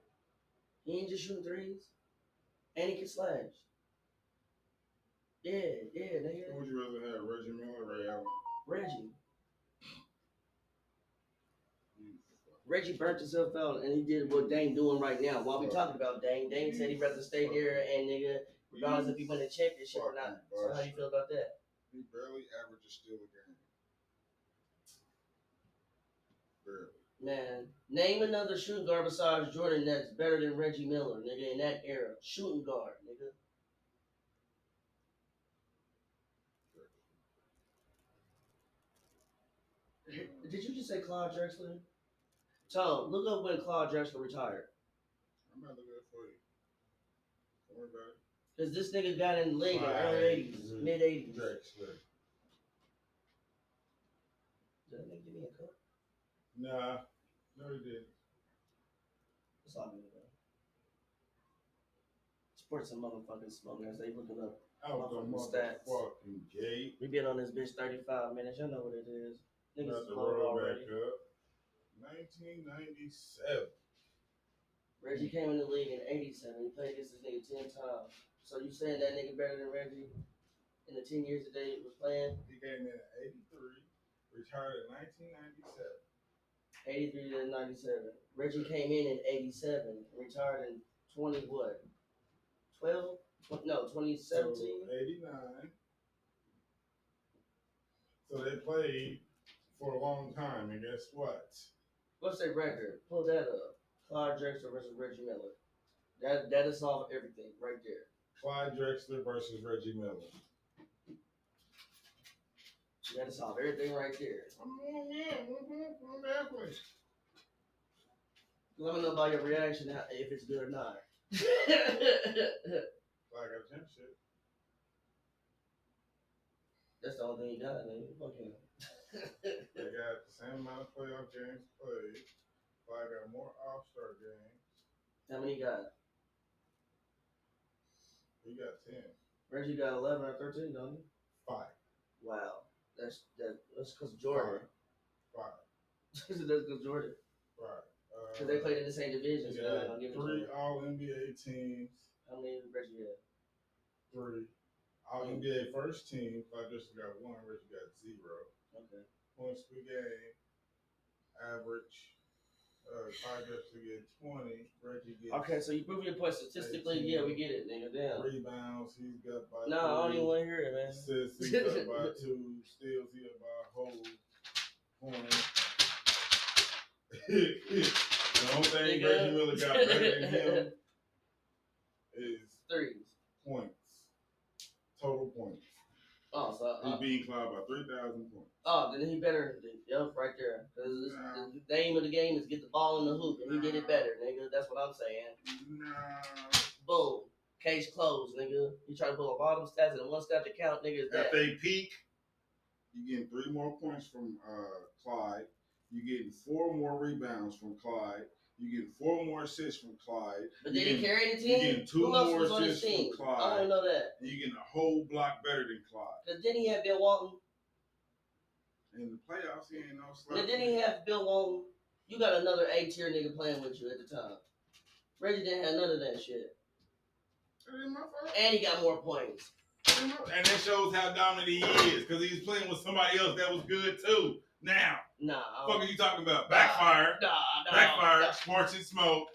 He ain't just shooting threes. And he can slash. Yeah, nigga. Who would you rather have, Reggie Miller or Ray Allen? Reggie. Reggie burnt himself out, and he did what Dame doing right now. While we talking about Dame said he'd rather stay there and nigga, regardless if he went and check this shit or not. So how do you feel about that? He barely averages steal a game. Barely. Man, name another shooting guard besides Jordan that's better than Reggie Miller, nigga, in that era. Shooting guard, nigga. Did you just say Claude Drexler? Tom, look up when Claude Drexler retired. I'm not looking for you. Don't worry about it. Because this nigga got in the league in the early 80s, mid 80s. Drexler. Did that nigga give me a cup? Nah. No, he didn't. That's all good, bro. Sports some motherfucking smoking as they looking up. Stats. Fucking gate. We been on this bitch 35 minutes. Y'all know what it is. Niggas the low already. Back up. 1997. Reggie came in the league in 87. He played against this nigga 10 times. So you saying that nigga better than Reggie in the 10 years that they was playing? He came in at 83, retired in 1997. 83 to 97. Reggie came in 87 and retired in 20 what? 12? No, 2017? So 89. So they played for a long time, and guess what? What's their record? Pull that up. Claude Drexler versus Reggie Miller. That'll solve everything right there. Clyde Drexler versus Reggie Miller. That'll solve everything right there. I'm halfway. Let me know about your reaction if it's good or not. Clyde got a championship. That's the only thing you got, nigga. Fuck him. They got the same amount of playoff games played. Clyde got more All-Star games. How many you got? He got 10. Reggie got 11 or 13, don't he? 5. Wow. That's because Jordan. 5. That's because Jordan. 5. Because they played in the same division. He So got 3 All-NBA teams. How many did Reggie have? 3. All-NBA first team. Clyde Drexler got 1. Reggie got 0. Okay. Points per game. Average. Clyde Drexler get 20. Reggie gets. Okay, so you prove your point statistically. 18. Yeah, we get it, nigga. Damn. Rebounds, he's got by 3. No, I don't even want to hear it, man. Assists, he's up by 2. Steals, he up by a whole point. The only thing Reggie Miller got better than him is threes. Points. Total points. Oh, so he's beating Clyde by 3,000 points. Oh, then he better. Yep, right there. Because the name of the game is get the ball in the hoop, and he did it better, nigga. That's what I'm saying. Boom. Case closed, nigga. You try to pull up all them stats and one stat to count, nigga, is that. If they peak, you getting 3 more points from Clyde. You getting 4 more rebounds from Clyde. You getting 4 more assists from Clyde. But did he carry the team? You getting 2 Who else more was on his assists team? from Clyde. I don't know that. And you getting a whole block better than Clyde. Because then he had Bill Walton. In the playoffs, he ain't no slap. And then he had Bill Walton. You got another A-tier nigga playing with you at the time. Reggie didn't have none of that shit. That ain't my fault. And he got more points. And that shows how dominant he is, because he's playing with somebody else that was good too. Now, fuck are you talking about? Backfire. Backfire. Sports and smoke.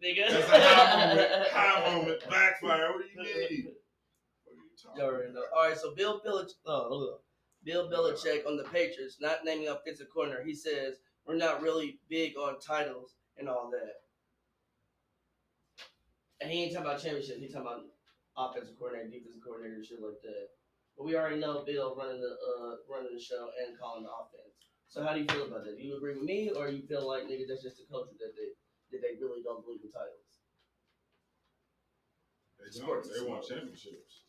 Nigga. That's a high moment. Backfire. What do you mean? What are you talking about? All right, so Bill Belichick on the Patriots, not naming offensive coordinator, he says we're not really big on titles and all that. And he ain't talking about championships. He talking about offensive coordinator, defensive coordinator, shit like that. But we already know Bill running the show and calling the offense. So how do you feel about that? Do you agree with me, or you feel like nigga that's just a culture that they really don't believe in titles? They want championships.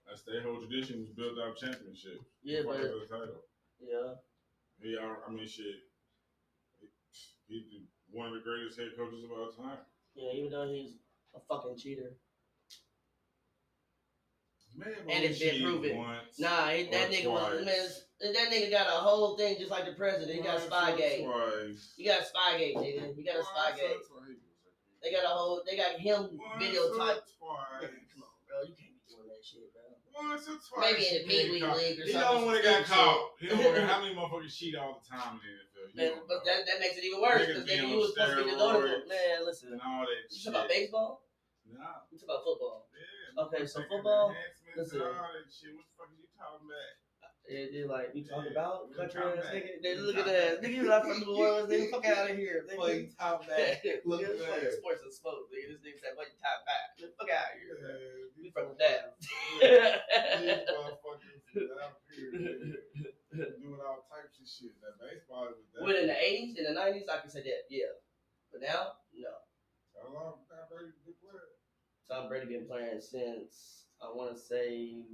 That's their whole tradition was built out championships. Yeah, but the title. Yeah. I mean, shit. He's one of the greatest head coaches of all time. Yeah, even though he's a fucking cheater. Man, and it's been proven. Nah, that nigga was that nigga got a whole thing just like the president. He got Spygate. You got Spygate, nigga. You got a Spygate. They got him videotype. Come on, bro. You can't be doing that shit, bro. Once or twice. Maybe in the Pee Wee League or something. He don't want to get caught. He don't want to. How many motherfuckers cheat all the time in the NFL? Man, but that makes it even worse because then you was supposed to be the go-to. Man, listen. And all that you talking about baseball? Nah. You talking about football? Yeah, Okay, so football. Listen. All that shit. What the fuck is you talking about? They're like, you talking about country ass nigga? They look at that. Nigga, you not from New Orleans, nigga. Fuck out of here. What you talking about? Look at that. Sports and smoke, nigga. This nigga said, what you talking about? Fuck out of here. We from the dab. These motherfuckers out here doing all types of shit. That baseball was that. When in the 80s, in the 90s, I can say that, yeah. But now, no. How long Tom Brady been playing? Tom Brady been playing since, I want to say,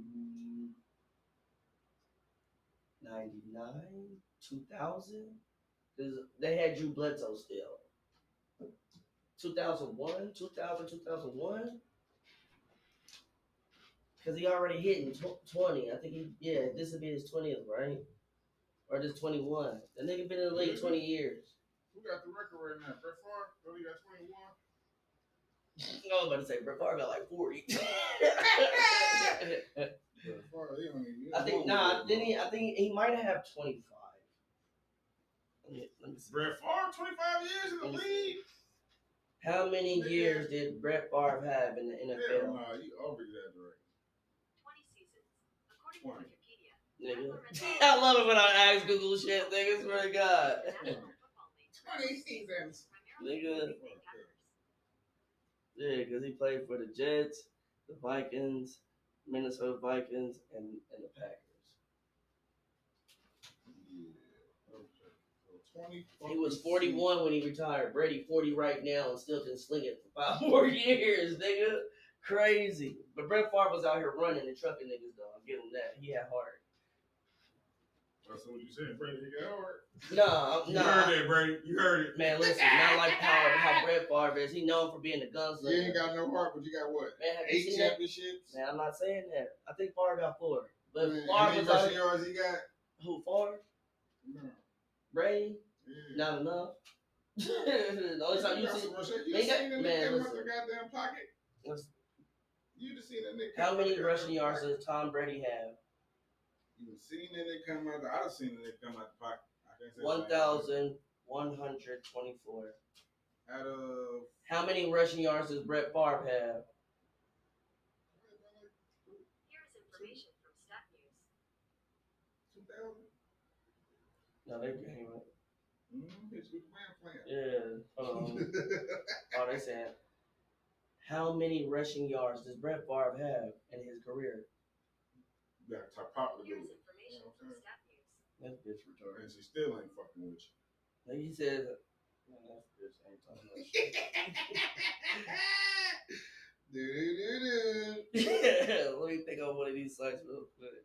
99, 2000? Because they had Drew Bledsoe still. 2001? Because he already hitting 20. I think this would be his 20th, right? Or just 21. The nigga been in the league 20 years. Who got the record right now? Brett Favre? Oh, he got 21? I was about to say, Brett Favre got like 40. I think he might have 25. Let me see. Brett Favre, 25 years in the league? How many years did Brett Favre have in the NFL? Nah, you over-exaggerating. 20 seasons, according to Wikipedia. Nigga. I love it when I ask Google shit, nigga. Swear to God. 20 seasons. Nigga. Yeah, because he played for the Jets, the Vikings, Minnesota Vikings, and the Packers. He was 41 when he retired. Brady 40 right now and still can sling it for 5 more years, nigga. Crazy. But Brett Favre was out here running and trucking niggas, though. I'll give him that. He had heart. That's what you saying, Brady. He got heart. No. You heard it, Brady. You heard it. Man, listen, not like how Brett Favre is. He known for being the gunslinger. You ain't got no heart, but you got what? Man, 8 championships? Man, I'm not saying that. I think Favre got 4. But Man, Favre how many was rushing yards he got? Who, Favre? No. Brady? Yeah. Not enough. The only time you see the nigga come out the goddamn pocket? You just seen that nigga. How many rushing yards does Tom Brady have? You seen that nigga come out? I done seen that nigga come out the pocket. I can't say 1,124. Out of. How many rushing yards does Brett Favre have? Here's information from Stat News. 2,000. No, they came up. It's good plan. Yeah. Oh, they said, how many rushing yards does Brett Favre have in his career? Yeah, top popular. Here's information from Stat News. That bitch retarded. And she still ain't fucking with you. Like he says, man, that bitch ain't talking about shit. Let me think of one of these sites real quick.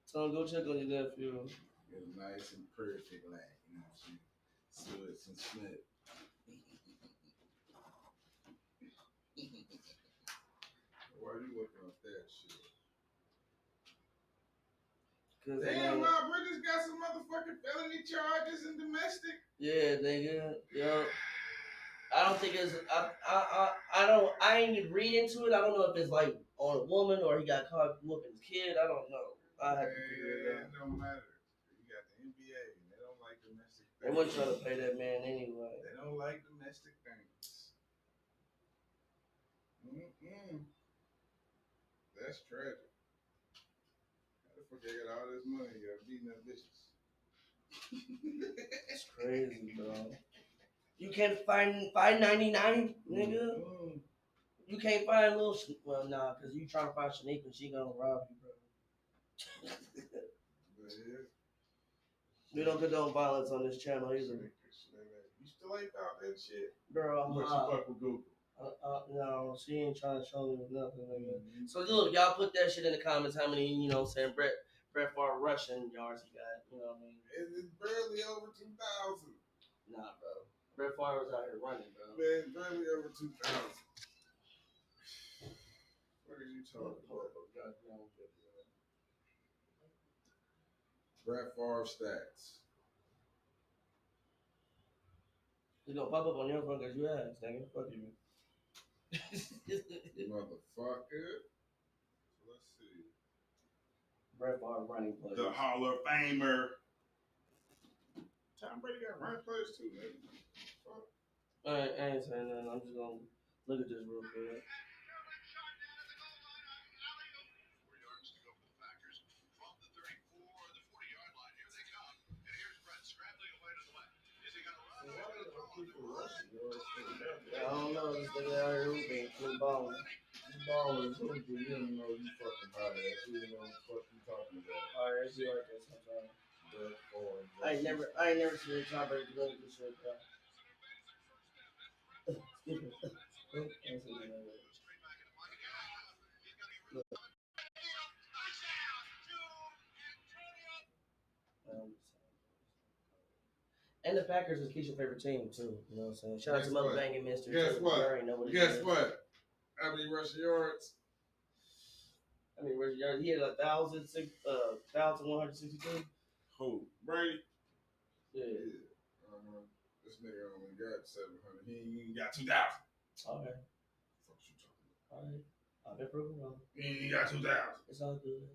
So go check on your nephew. It's nice and perfect, like, you know what I'm saying? Suds and snip. Why are you looking up that shit? Damn, my Bridges got some motherfucking felony charges and domestic. Yeah, nigga. Yo. I don't think it's. I ain't read into it. I don't know if it's like on a woman or he got caught whooping his kid. I don't know. I have to figure it out. It don't matter. You got the NBA and they don't like domestic things. They wouldn't try to pay that man anyway. They don't like domestic things. That's tragic. How the fuck they got all this money? You got beating up bitches. It's crazy, bro. You can't find $5.99, nigga. You can't find a little. Well, nah, because you trying to find Shanique and she gonna rob you, bro. We don't condone violence on this channel either. You still ain't found that shit, bro. I'm you fuck with Google. No, she ain't trying to show me nothing, nigga. So look, y'all put that shit in the comments. How many, saying Brett Favre rushing yards he got? You know what I mean? It's barely over 2,000. Nah, bro. Brett Favre was out here running, bro. Man, barely over 2,000. What are you talking about? Brett Favre stats. It's gonna pop up on your phone because you asked, nigga. Fuck you. Motherfucker. Let's see. Brett Favre running plays. The Hall of Famer. Tom Brady got running plays too, nigga. I ain't saying nothing. I'm just gonna Look at this real quick. I don't know. This nigga out here hooping, keep balling. You balling hooping, you don't know you fucking hot ass. You don't know what the fuck you talking about. Alright, it's like that sometimes. Therefore, I ain't never seen Tom Brady do this shit, bro. Excuse me. And the Packers is Keisha's favorite team too. You know what I'm saying? Shout out to Mother Banging Mister. Guess what? Guess is. what? How many rushing yards? I mean, rushing yards. He had 1,162. Who? Brady? Yeah. This nigga only got 700. He ain't even got 2,000. Okay. Fuck you talking about? Alright. I've been proven wrong. He ain't got 2,000. It's all good.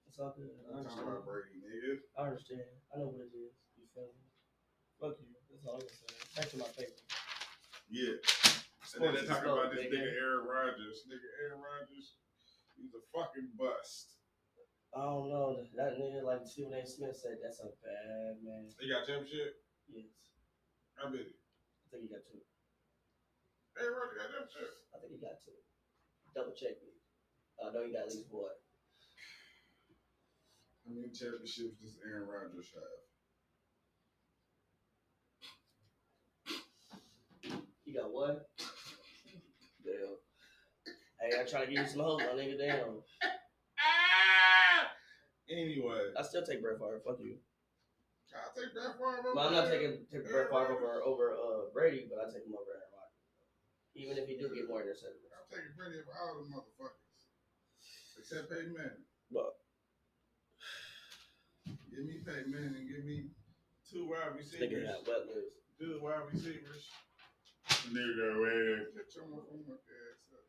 It's all good. I'm talking about Brady, nigga. I understand. I know what it is. You feel me? Fuck you. That's all I'm saying. Back to my paper. Yeah. And then they talking about this nigga Aaron Rodgers. Nigga Aaron Rodgers, he's a fucking bust. I don't know. That nigga, like Stephen A. Smith said, that's a bad man. He got championship? Yes. I bet it. I think he got 2. Aaron Rodgers got championship? I think he got 2. Double check me. I know he got at least 1. How many championships does Aaron Rodgers have? You got what? Damn. Hey, I try to give you some hope, my nigga. Damn. Anyway. I still take Brett Favre. Fuck you. I'll take Brett Favre over. Well, I'm not taking Brett Favre over Brady, but I take him over Aaron Rodgers. Even if he do get more interceptions. I'm taking Brady over all the motherfuckers. Except Peyton Manning. But give me Peyton Manning. Give me 2 wide receivers. Nigga got Butlers. 2 wide receivers. Nigga, man. Get your motherfucking ass up.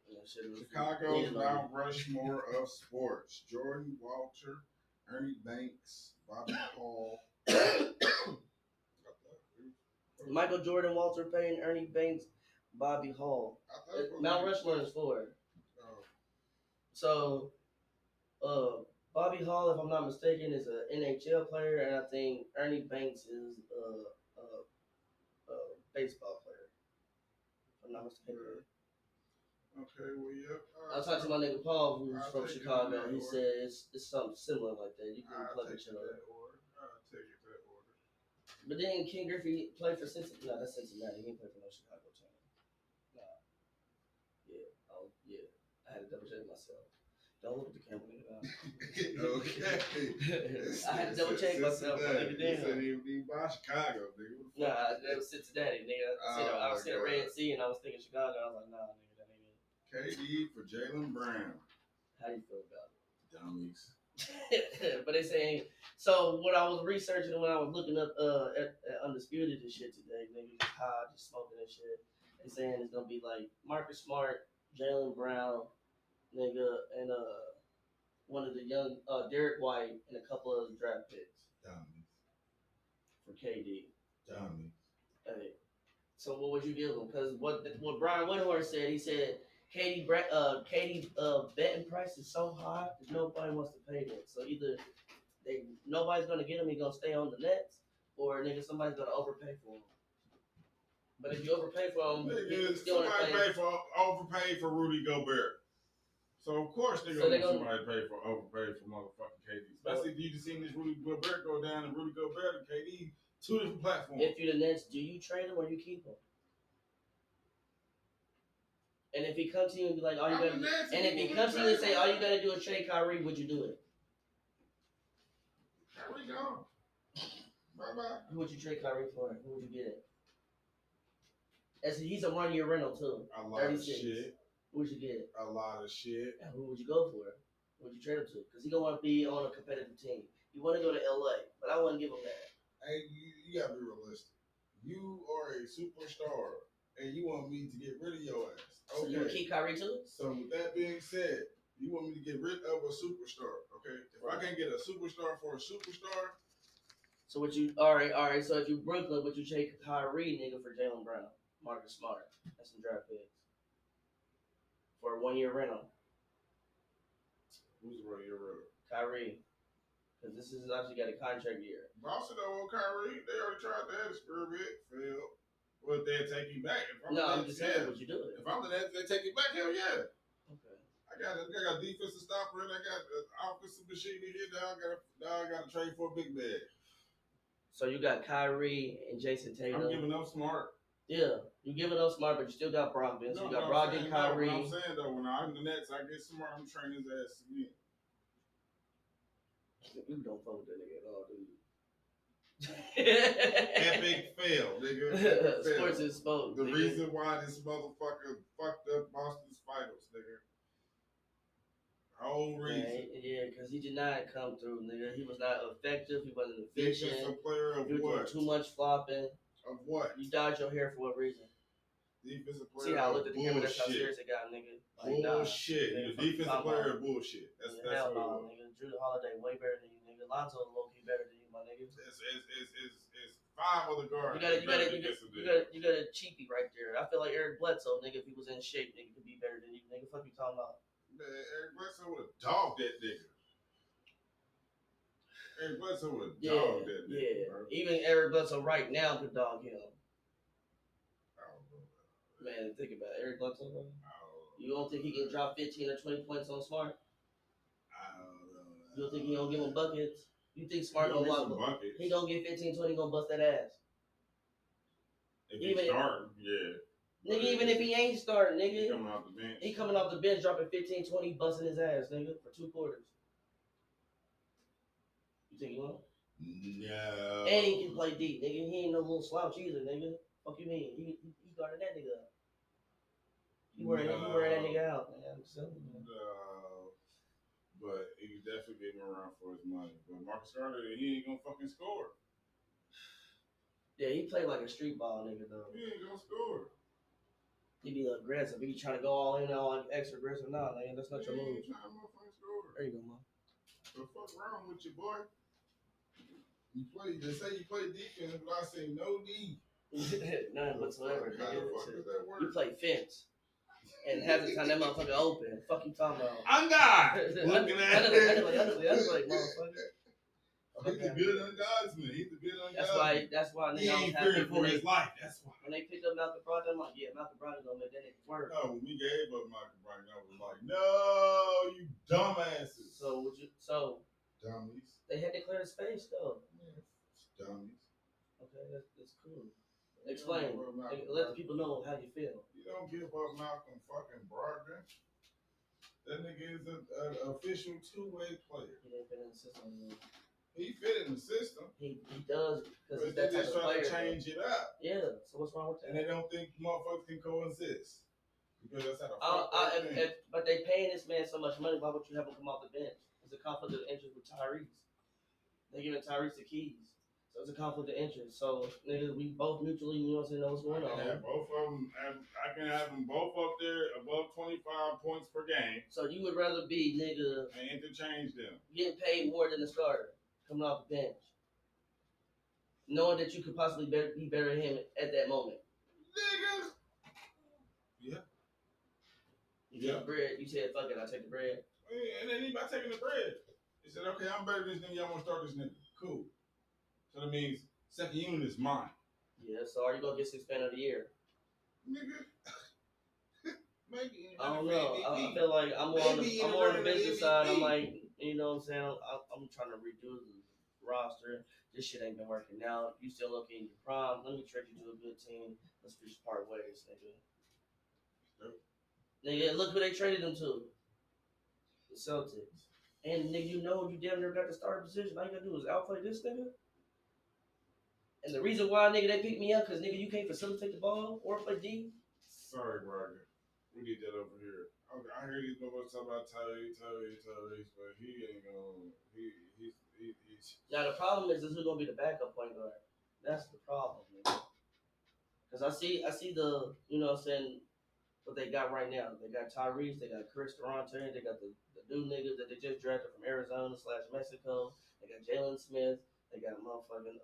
Chicago's Mount Rushmore of sports. Jordan Walter, Ernie Banks, Bobby Hall. Michael Jordan, Walter Payton, Ernie Banks, Bobby Hall. Mount Rushmore is 4. Oh. So, Bobby Hall, if I'm not mistaken, is an NHL player, and I think Ernie Banks is a baseball player. If I'm not mistaken. Okay, well, yep. I talked to my nigga Paul, who's from Chicago. He said it's something similar like that. You can plug each other. I'll take it that order. But then King Griffey played for Cincinnati. No, that's Cincinnati. He didn't play for no Chicago team. Nah. Yeah. Oh, yeah. I had to double check myself. Don't look at the camera, nigga. Okay. I had to double check myself. Nigga, damn. Said he would be by Chicago, nigga. Nah, that was Cincinnati, nigga. I was seeing a Red Sea and I was thinking Chicago. I was like, nah, nigga, that ain't it. KD for Jaylen Brown. How do you feel about it? Dummies. But they saying, so what I was researching when I was looking up at Undisputed and shit today, nigga, just high, just smoking and shit. They saying it's gonna be like Marcus Smart, Jaylen Brown, nigga, and one of the young Derek White and a couple of draft picks. Dummies. For KD. Dummies. Hey. So what would you give them? Because what Brian Windhorst said, he said KD betting price is so high that nobody wants to pay that. So either nobody's gonna get him, he's gonna stay on the Nets, or nigga somebody's gonna overpay for him. But if you overpay for him, somebody overpay for Rudy Gobert. So of course they're gonna overpay for motherfucking KD. Especially if you just seen this Rudy Gobert go down and Rudy Gobert and KD, 2 different platforms. If you're the Nets, do you trade him or you keep him? And if he comes to you and be like, all you gotta do, and if he comes to you and say all you gotta do is trade Kyrie, would you do it? Kyrie gone. Bye. Who would you trade Kyrie for? Who would you get it? He's a 1-year rental too. A lot 36. Of shit. Who would you get? A lot of shit. And who would you go for? Who would you trade him to? Because he gonna want to be on a competitive team. You want to go to LA, but I wouldn't give him that. Hey, you gotta be realistic. You are a superstar, and you want me to get rid of your ass. Okay. So you would keep Kyrie too? So with that being said, you want me to get rid of a superstar, okay? If I can't get a superstar for a superstar. So what you all right. So if you Brooklyn, would you trade Kyrie nigga for Jaylen Brown, Marcus Smart, and some draft picks? a 1 year rental. Who's the 1 year rental? Kyrie. Because this is actually got a contract year. Boston don't want Kyrie. They already tried that experiment. Failed. Well, they'll take him back. I'm just saying what you do. If I'm the Nets, they take him back. Hell yeah. Okay. I got defensive stopper and I got offensive machine in here. Now I got to trade for a big man. So you got Kyrie and Jason Tatum. I'm giving up Smart. Yeah, you giving up Smart, but you still got Brogdon. So you got Brogdon, Kyrie. No, what I'm saying though, when I'm the Nets, I get Smart. I'm training his ass again. You don't fuck with that nigga at all, do you? Epic fail, nigga. Sports is spoke. The reason why this motherfucker fucked up Boston's finals, nigga. Whole reason. Yeah, because he did not come through, nigga. He was not effective. He wasn't efficient. Defensive player of he was what? doing too much flopping. Of what? You dodged your hair for what reason? Defensive player. See how I looked at the camera? That's how serious it got, nigga. Like, bullshit. You're a defensive player of bullshit. That's hell what no, nigga. Drew Holiday way better than you, nigga. Lonzo low key better than you, my nigga. It's 5 other guards. You got a cheapie right there. I feel like Eric Bledsoe, nigga, if he was in shape, nigga, could be better than you, nigga. Fuck you talking about? Man, Eric Bledsoe would have dogged that nigga. Eric Bledsoe would have dogged that nigga. Yeah. Bro. Even Eric Bledsoe right now could dog him. I don't know. Man, think about it. Eric Bledsoe, bro. You don't think he can drop 15 or 20 points on Smart? I don't know. You don't think he gonna give him buckets? You think Smart gonna get buckets? He gonna get 15, 20, gonna bust that ass. If he's starting, yeah. Nigga, even if he ain't starting, nigga. He coming off the bench. He coming off the bench, dropping 15, 20, busting his ass, nigga, for 2 quarters. You think he won't? No. And he can play deep, nigga. He ain't no little slouch either, nigga. Fuck you mean? He guarded that nigga up. He wearing that nigga out, man. No. But he could definitely get him around for his money. But Marcus Garner, he ain't gonna fucking score. Yeah, he played like a street ball nigga, though. He ain't gonna score. He be aggressive. He be trying to go all in, all extra aggressive. Nah, man, that's not your move. He ain't trying to motherfucking score. There you go, man. What the fuck wrong with you, boy? They say you play defense, but I say no D. None whatsoever, How the fuck does that work? You play fence. And half the time that motherfucker open. Fuck you talking about? I'm God. Looking at it. Like, motherfucker. He's a good ungodsman. That's why he ain't fearing for his life. That's why. When they picked up Malcolm Brogdon, I'm like, yeah, Malcolm Brogdon gonna make that nigga work. No, when we gave up Malcolm Brogdon, I was like, no, you dumbasses. So dummies. They had to clear the space though. Yeah, dummies. Okay, that's cool. Explain. Let the people know how you feel. You don't give up Malcolm fucking Brogdon. That nigga is an official 2-way player. He didn't fit in the system anymore. He fit in the system. He does because he's that type of player. They just try to change it up. Yeah. So what's wrong with that? And they don't think motherfuckers can coexist because that's how the but they paying this man so much money. Why would you have him come off the bench? It's a conflict of interest with Tyrese. They giving Tyrese the keys. So it's a conflict of interest. So, nigga, we both mutually, you know what I'm saying, know what's going on. I can have both of them. I can have them both up there above 25 points per game. So you would rather be, nigga, and interchange them, getting paid more than the starter coming off the bench, knowing that you could possibly be better than him at that moment. Niggas. Yeah. You get the bread. You said, "Fuck it, I take the bread." And then he by taking the bread, he said, "Okay, I'm better than this nigga. Y'all want to start this nigga? Cool." So that means second unit is mine. Yeah, so are you going to get 6th man of the year? Nigga. Maybe. I don't know. I feel like I'm more on the business side. I'm like, you know what I'm saying? I'm trying to redo the roster. This shit ain't been working out. You still looking in your prime. Let me trade you to a good team. Let's just part ways, nigga. Yep. Nigga, look who they traded him to. The Celtics. And nigga, you know you damn near got the starting position. All you gotta do is outplay this nigga. And the reason why, nigga, they picked me up, because, nigga, you can't facilitate the ball or play D. Sorry, Roger. We need that over here. Okay, I hear these motherfuckers talking about Tyrese, but he ain't gonna. He's. Now, the problem is who's going to be the backup point guard. That's the problem, nigga. Because I see the, you know what I'm saying, what they got right now. They got Tyrese, they got Chris Durante, they got the new niggas that they just drafted from Arizona/Mexico. They got Jalen Smith. They got motherfucking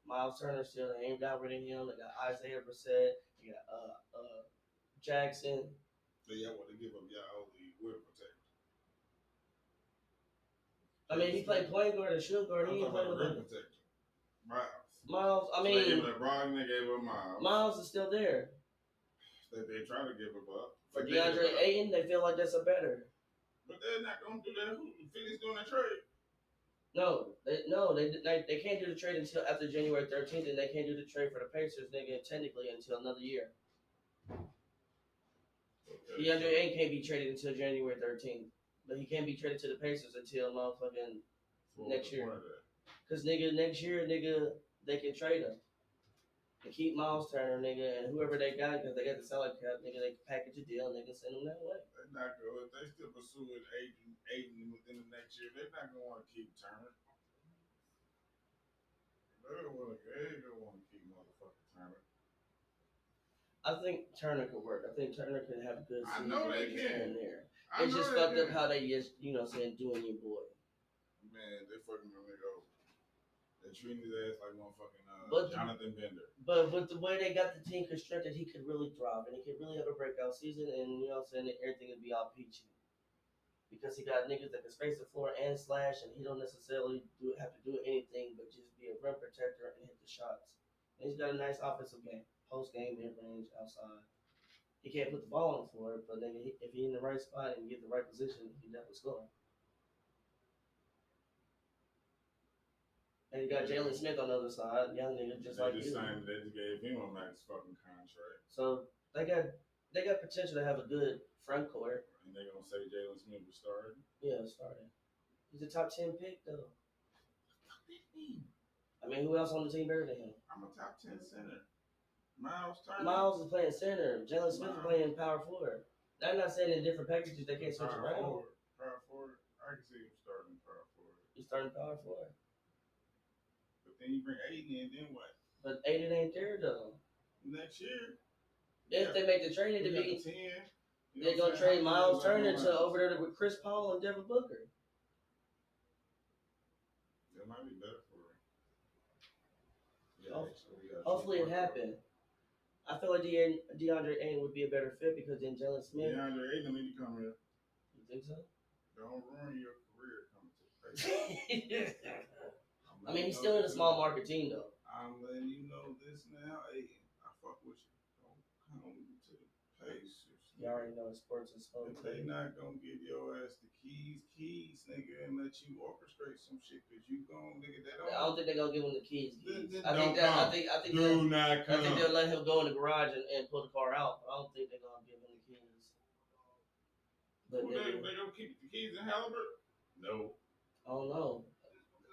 Miles Turner still. They ain't got rid of him. They got Isaiah Brissett. They got Jackson. So y'all want to give up y'all only rim protector. I mean, he played point guard and shoot guard. He I'm ain't talking playing about rim with protector. Miles. I So they mean, gave up Brogdon, they gave up Miles. Miles is still there. They trying to give him up. For DeAndre Ayton, they feel like that's a better. But they're not gonna do that. Who? Philly's doing a trade. They can't do the trade until after January 13th, and they can't do the trade for the Pacers, nigga, technically until another year. Okay, DeAndre Ayton can't be traded until January 13th, but he can't be traded to the Pacers until motherfucking next year. Cause nigga, next year, nigga, they can trade him. And keep Miles Turner, nigga, and whoever they got, because they got the salary cap, nigga, they can package a deal and they can send him that way. They're not going. If they still pursuing Aiden within the next year, they're not gonna want to keep Turner. They ain't gonna want to keep motherfucking Turner. I think Turner could work. I think Turner can have a good season. I know they can. There. It's just fucked up how they just, doing your boy. Man, they fucking gonna go. They treating his ass like motherfucking Jonathan Bender. But with the way they got the team constructed, he could really thrive and he could really have a breakout season, and everything would be all peachy. Because he got niggas that can space the floor and slash, and he don't necessarily have to do anything but just be a rim protector and hit the shots. And he's got a nice offensive game, post game, mid range, outside. He can't put the ball on the floor, but nigga, if he's in the right spot and get the right position, he definitely score. And you got Jalen Smith on the other side, young nigga just like you. They just gave him a max fucking contract. So they got potential to have a good front court. And they're gonna say Jalen Smith was starting? Yeah, starting. He's a top 10 pick though. I mean, who else on the team better than him? I'm a top 10 center. Miles Turner. Miles is playing center. Jalen Smith is playing power forward. I'm not saying in different packages they can't switch around. Power forward. I can see him starting power forward. He's starting power forward. But then you bring Aiden in, then what? But Aiden ain't there though. Next year. If they make the trade, they're gonna trade Miles Turner to over there with Chris Paul and Devin Booker. That might be better for him. Hopefully it happened. I feel like DeAndre Ayton would be a better fit because then Jalen Smith. DeAndre Ayton need to come here. You think so? Don't ruin your career coming to the Pacers. I mean, he's still in a small market team though. I'm letting you know this now, Ayton. I fuck with you. Don't come to the Pacers. You already know sports is fun. If they not gonna give your ass the keys, nigga, and let you orchestrate some shit, cause you gon' nigga that. I don't think they're gonna give him the keys. I think they'll let him go in the garage and pull the car out. But I don't think they're gonna give him the keys. But they gonna keep the keys in Halliburton? No. I don't know.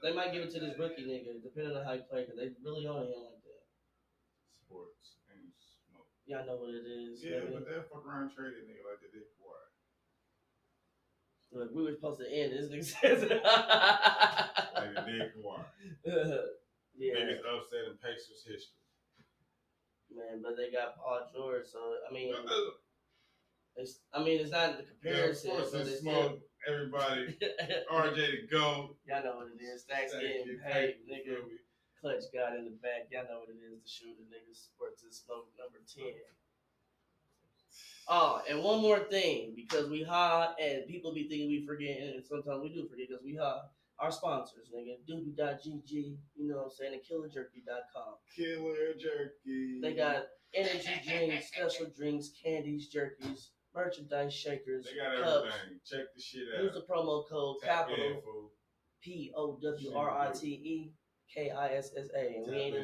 They might give it to this rookie nigga, depending on how he play, because they really on him like that. Sports and smoke. Y'all know what it is. Yeah, but they'll fuck around and trade a nigga like they did Kawhi. Look, we were supposed to end this nigga says like they did Kawhi. Yeah. Biggest upset in Pacers history. Man, but they got Paul George, so I mean, it's not the comparison. Yeah, of course, it's smoke. Everybody, RJ to go. Y'all know what it is. Stacks getting paid, nigga. Clutch got in the back. Y'all know what it is. The shooter, nigga. Sports is smoke number 10. Oh, and one more thing, because we hot and people be thinking we forget, and sometimes we do forget because we hot. Our sponsors, nigga, doobie.gg, you know what I'm saying, and killerjerky.com. Killer Jerky. They got energy drinks, special drinks, candies, jerkies, merchandise, shakers, they got cups. everything. Check the shit out. Use the promo code Tap capital POWRITE KISSA, and we ain't in